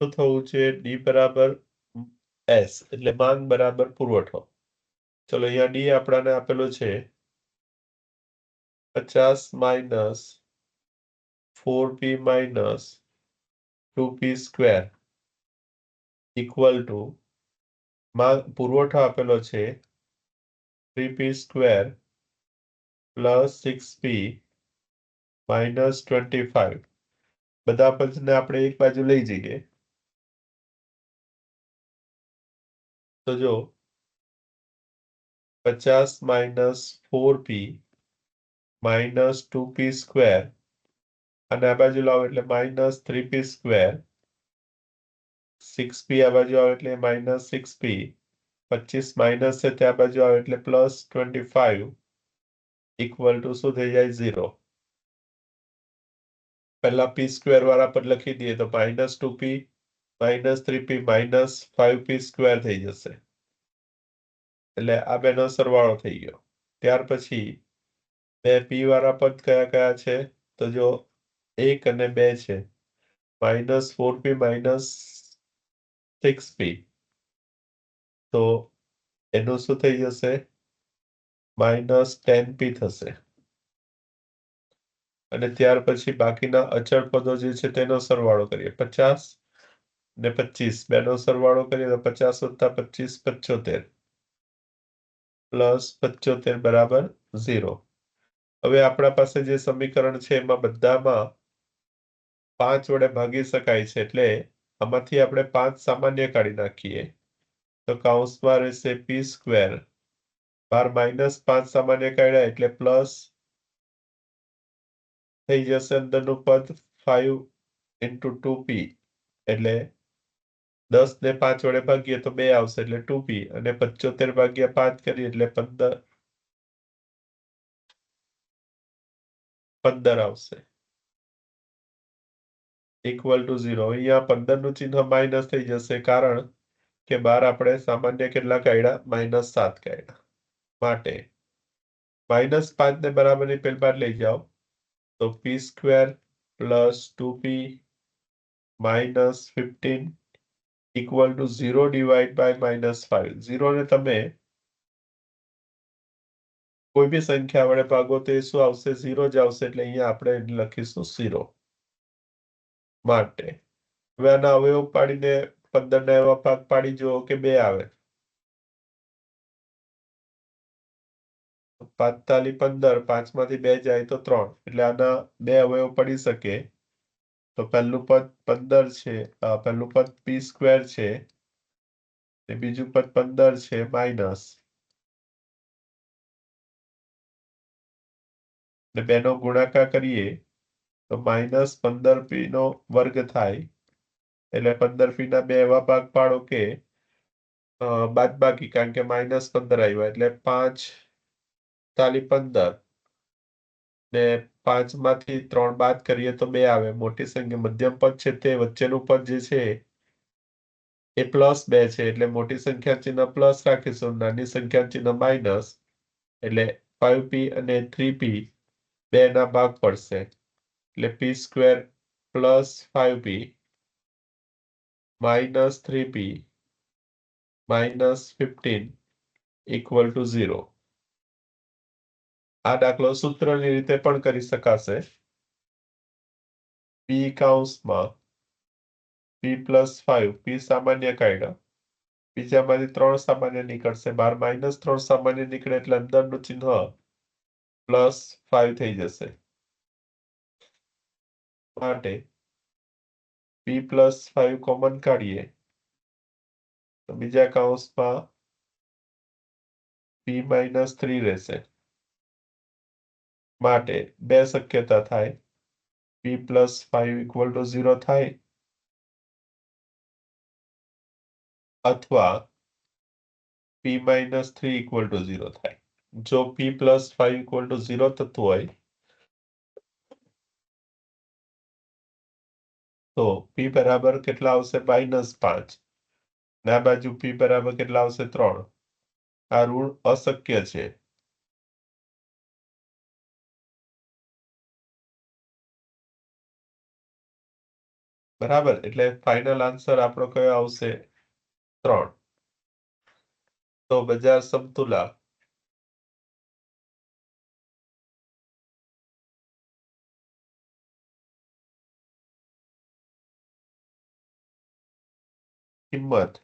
શું થવું છે? ડી બરાબર એસ એટલે માંગ બરાબર પુરવઠો. ચલો અહીંયા ડી આપણાને આપેલો છે 50 minus 4p minus 2p square equal to પુરવઠો આપેલો છે 3p square plus 6p minus 25. બધા પદને આપણે એક બાજુ લઈ જઈએ તો જો 50 minus 4p minus 2p square અને આ બાજુ લાવો એટલે માઇનસ 3p સ્ક્વેર 6p આ બાજુ આવે એટલે માઇનસ 6p 25 માઇનસ છે ત્યાં બાજુ આવે એટલે પ્લસ 25 ઇક્વલ ટુ શું થઈ જાય 0. પહેલા p સ્ક્વેર વાળા પર લખી દઈએ તો minus 2p minus 3p minus 5p square થઈ જશે એટલે આ બેનો સરવાળો થઈ ગયો. ત્યાર પછી બે p વાળા પદ કયા કયા છે તો જો 1 અને 2 છે માઇનસ 4p માઇનસ 6p તો એનું શું થઈ જશે માઇનસ 10p થશે અને ત્યાર પછી બાકીના અચળ પદો જે છે તેનો સરવાળો કરીએ 50 ને 25 બેનો સરવાળો કરીએ તો 50 વત્તા 25 75 પ્લસ 75 બરાબર 0. હવે આપણા પાસે જે સમીકરણ છે એમાં બધામાં 5 વડે ભાગી શકાય છે એટલે આમાંથી આપણે 5 સામાન્ય કાઢી નાખીએ તો કૌંસમાં રહેશે p સ્ક્વેર બાર માઇનસ 5 સામાન્ય કાઢ્યા એટલે પ્લસ થઈ જશે અંદરનું પદ 5 into 2p એટલે 10 ને 5 વડે ભાગીએ તો 2 આવશે એટલે 2p અને 75 ભાગ્યા 5 કરીએ એટલે 15 આવશે ઇક્વલ ટુ 0. અહીંયા 15 નું ચિહ્ન માઇનસ થઈ જશે કારણ કે બાર આપણે સામાન્ય કેટલા કાઢ્યા -7 કાઢ્યા માટે -5 ને બરાબરની પેલ લઈ જાઓ તો p square plus 2p minus 15 equal to 0 divide by -5. 0 ને તમે કોઈ બી સંખ્યા વડે ભાગો તો એ શું આવશે 0 જ આવશે એટલે અહીંયા આપણે લખીશું 0 માટે હવે આના અવયવ પાડીને 15 ના એવા ભાગ પાડી જુઓ કે 2 આવે 45 15 5 માંથી 2 જાય તો 3 એટલે આના 2 અવયવ પડી શકે તો પહેલું પદ 15 છે પહેલું પદ p સ્ક્વેર છે ને બીજું પદ 15 છે માઇનસ ને બેનો ગુણાકાર કરીએ તો -15p નો વર્ગ થાય એટલે 15p ના 2 એવા ભાગ પાડો કે બાદબાકી કારણ કે -15 આવ્યા એટલે 5 તાલી 15 ને 5 માંથી 3 બાદ કરીએ તો 2 આવે મોટી સંખ્યા મધ્યમ પદ છે તે વચ્ચેનું પદ જે છે એ +2 છે એટલે મોટી સંખ્યા ચિહ્ન પ્લસ રાખીશું નાની સંખ્યા ચિહ્ન માઇનસ એટલે 5p અને 3p 2 ના ભાગ પડશે એટલે p square plus 5p minus 3p minus 15 equal to 0. આ દાખલો સૂત્રની રીતે પણ કરી શકાશે p કૌંસમાં p પ્લસ 5 p સામાન્ય કાઢ્યા બીજામાંથી 3 સામાન્ય નીકળશે બાર -3 સામાન્ય નીકળે એટલે અંદરનું ચિહ્ન +5 થઈ જશે માટે p પ્લસ 5 કોમન કાઢીએ તો બીજા કૌંસમાં p -3 રહેશે માટે બે શક્યતા થાય p પ્લસ 5 ઇક્વલ ટુ 0 થાય અથવા p -3 ઇક્વલ ટુ 0 થાય જો p પ્લસ 5 ઇક્વલ ટુ 0 થતું હોય તો p બરાબર કેટલા આવશે -5 ને આ બાજુ p બરાબર કેટલા આવશે 3 આ ઋણ અશક્ય છે બરાબર, એટલે ફાઇનલ આન્સર આપણો કયો આવશે? 3. તો બજાર સમતુલા કિંમત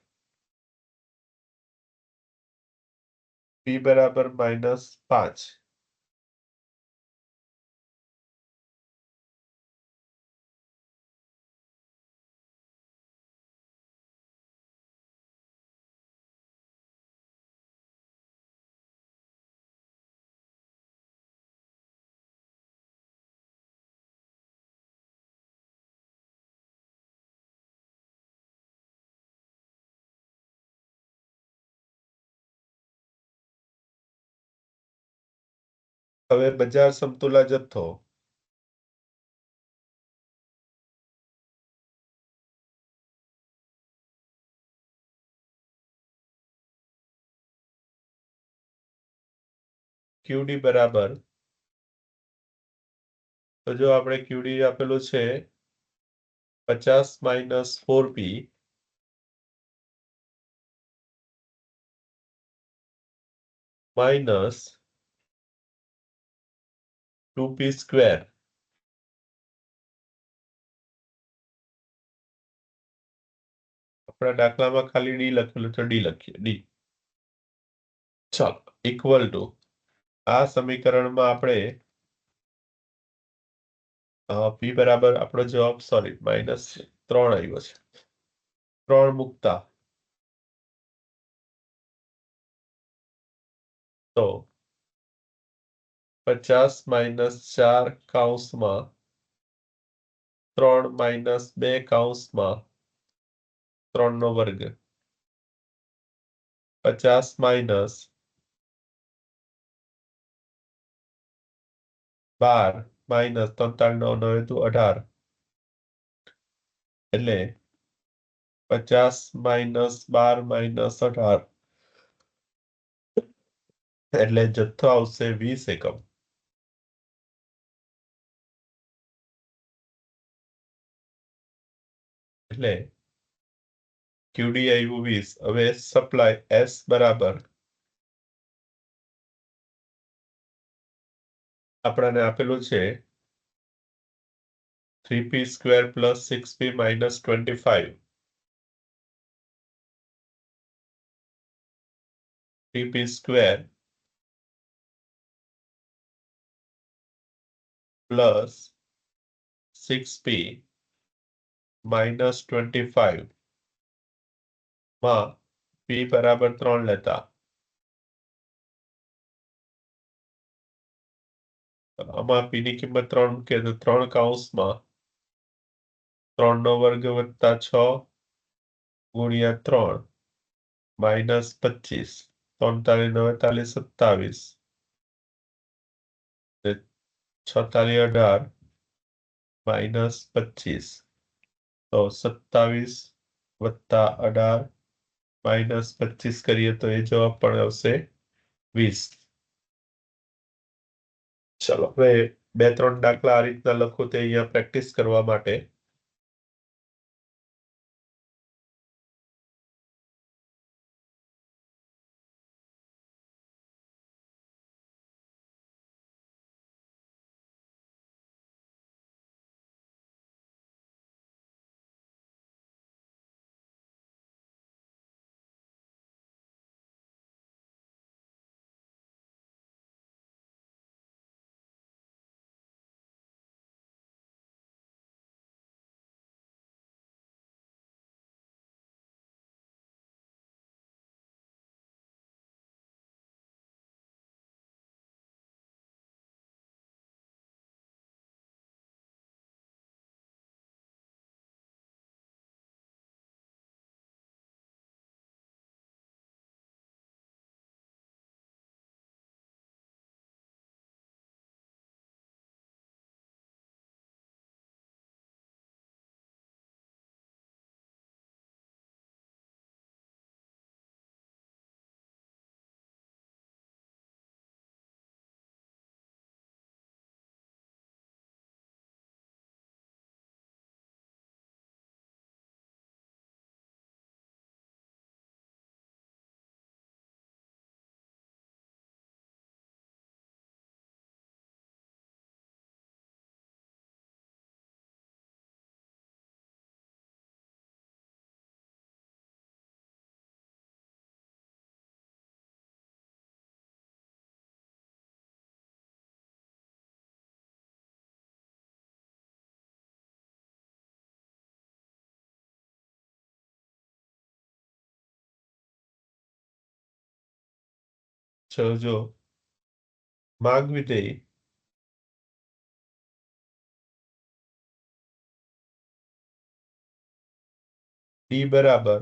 P બરાબર -5. હવે બજાર સમતુલા જથ્થો QD બરાબર, તો જો આપણે QD આપેલું છે 50 - 4P માઇનસ 2P સ્ક્વેર. આપણા દાખલામાં ખાલી ડી લખેલું છે, ડી લખીએ, ડી. ચાલો, ઇક્વલ ટુ આ સમીકરણમાં આપણે P બરાબર આપણો જવાબ -3 આવ્યો છે. 3 મૂકતા તો 50 - 4 કૌંસમાં 3 - 2 કૌંસમાં 3 નો વર્ગ 50 માઇનસ 12 માઇનસ 43 નો 9 દુ 18 એટલે 50 - 12 - 18 એટલે જથ્થો આવશે 20 એકમ. એટલે QD આવ્યું 20. હવે સપ્લાય S બરાબર આપણને આપેલું છે 3P square plus 6P minus 25. 3P square plus 6P minus 25 માં P બરાબર 3 લેતા આમાં P ની કિંમત 3 મૂકીએ તો 3 કૌંસમાં 3 નો વર્ગ વત્તા 6 ગુણ્યા 3 માઇનસ 25. 43 × 9 = 27. 46 × 18 માઇનસ 25. તો 27 વત્તા 18 માઇનસ 25 કરીએ તો એ જવાબ પણ આવશે 20. ચલો, હવે 2-3 દાખલા આ રીતના લખો તે અહીંયા પ્રેક્ટિસ કરવા માટે. જો માંગ વિધેય ડી બરાબર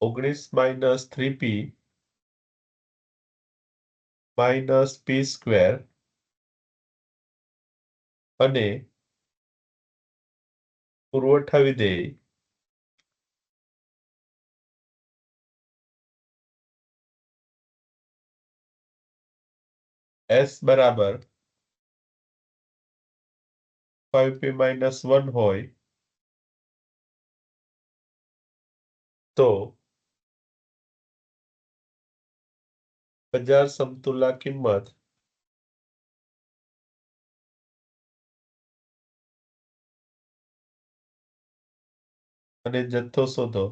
19 - 3p - p² અને પુરવઠા વિધેય S બરાબર 5p - 1 હોય તો બજાર સમતુલા કિંમત અને જથ્થો શોધો.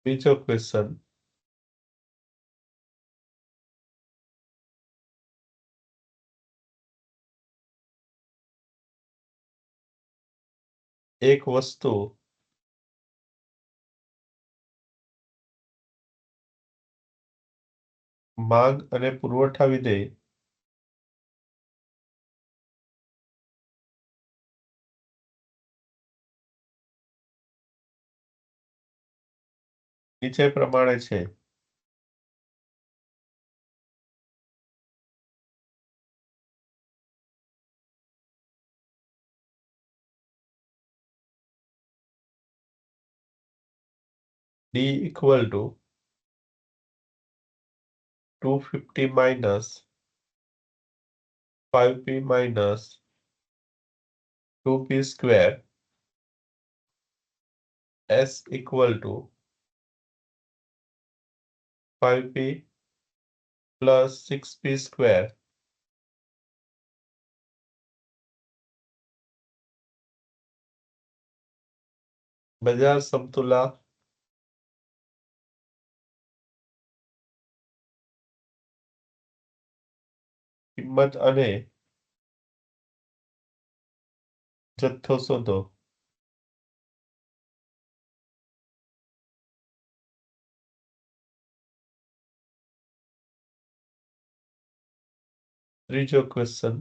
બીજો ક્વેશ્ચન એક વસ્તુ માંગ અને પુરવઠા વિધેય નીચે પ્રમાણે છે. D equal to 250 - 5p - 2p². S equal to 5p plus 6p². બજાર સમતુલા કિંમત અને જથ્થો શોધો. ત્રીજો ક્વેશ્ચન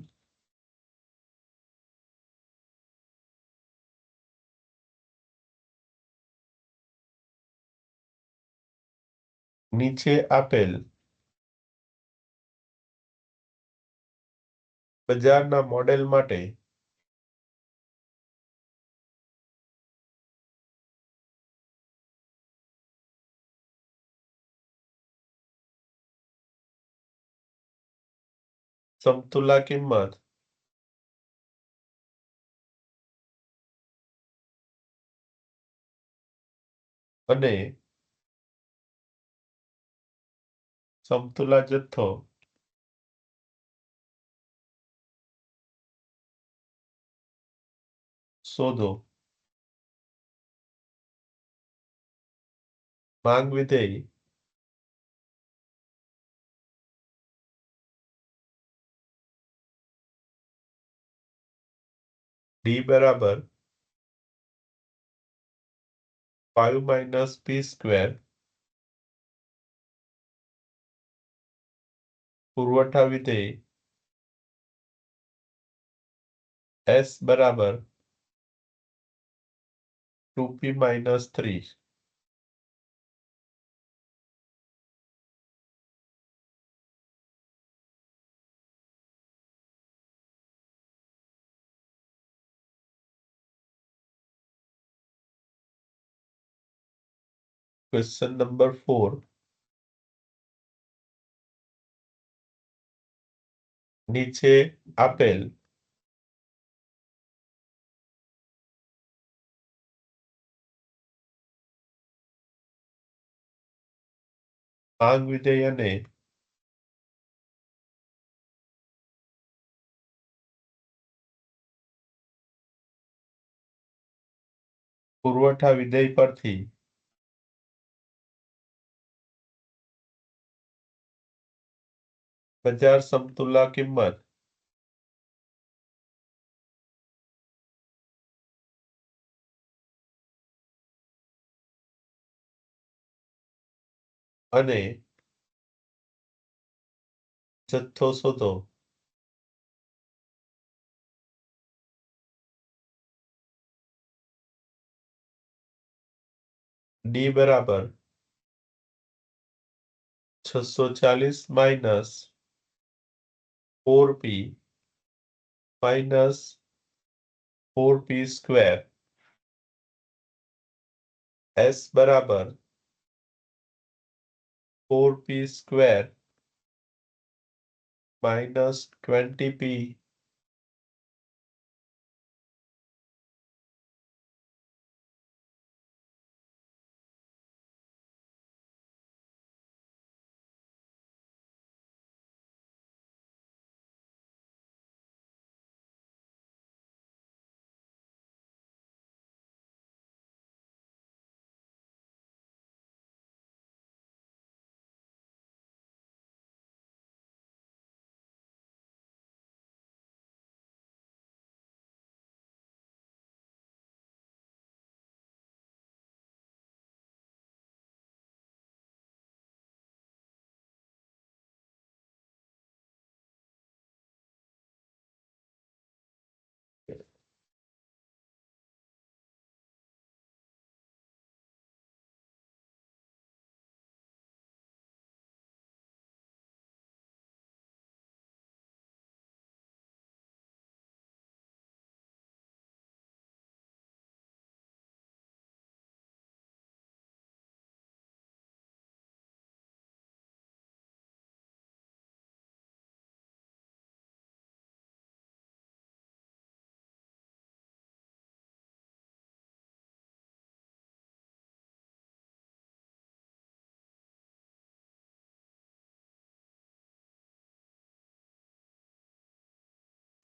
નીચે આપેલ બજારના મોડેલ માટે સમતુલા કિંમત અને સમતુલા જથ્થો શોધો. માંગ વિધેય ડી બરાબર 5 - p². પુરવઠા વિધેય S બરાબર 2p - 3. ક્વેશ્ચન નંબર 4 નીચે આપેલ માંગ વિધેય અને પુરવઠા વિધેય પરથી બજાર સમતુલા કિંમત અને જથ્થો શોધો. ડી બરાબર 640 minus 4p minus 4p square. S બરાબર 4p સ્ક્વેર માઇનસ 20p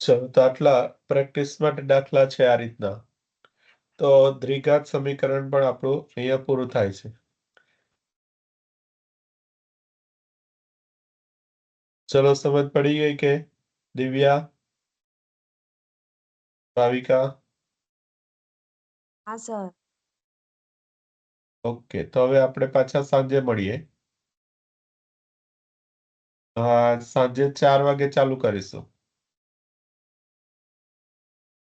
ચલો તો આટલા પ્રેક્ટિસ માટે દાખલા છે આ રીતના. તો દ્વિઘાત સમીકરણ પણ આપણું અહીંયા પૂરું થાય છે. ચલો સમજ પડી ગઈ કે દિવ્યા, ભાવિકા? હા સર. ઓકે, તો હવે આપણે પાછા સાંજે મળીએ. સાંજે 4 વાગે ચાલુ કરીશું.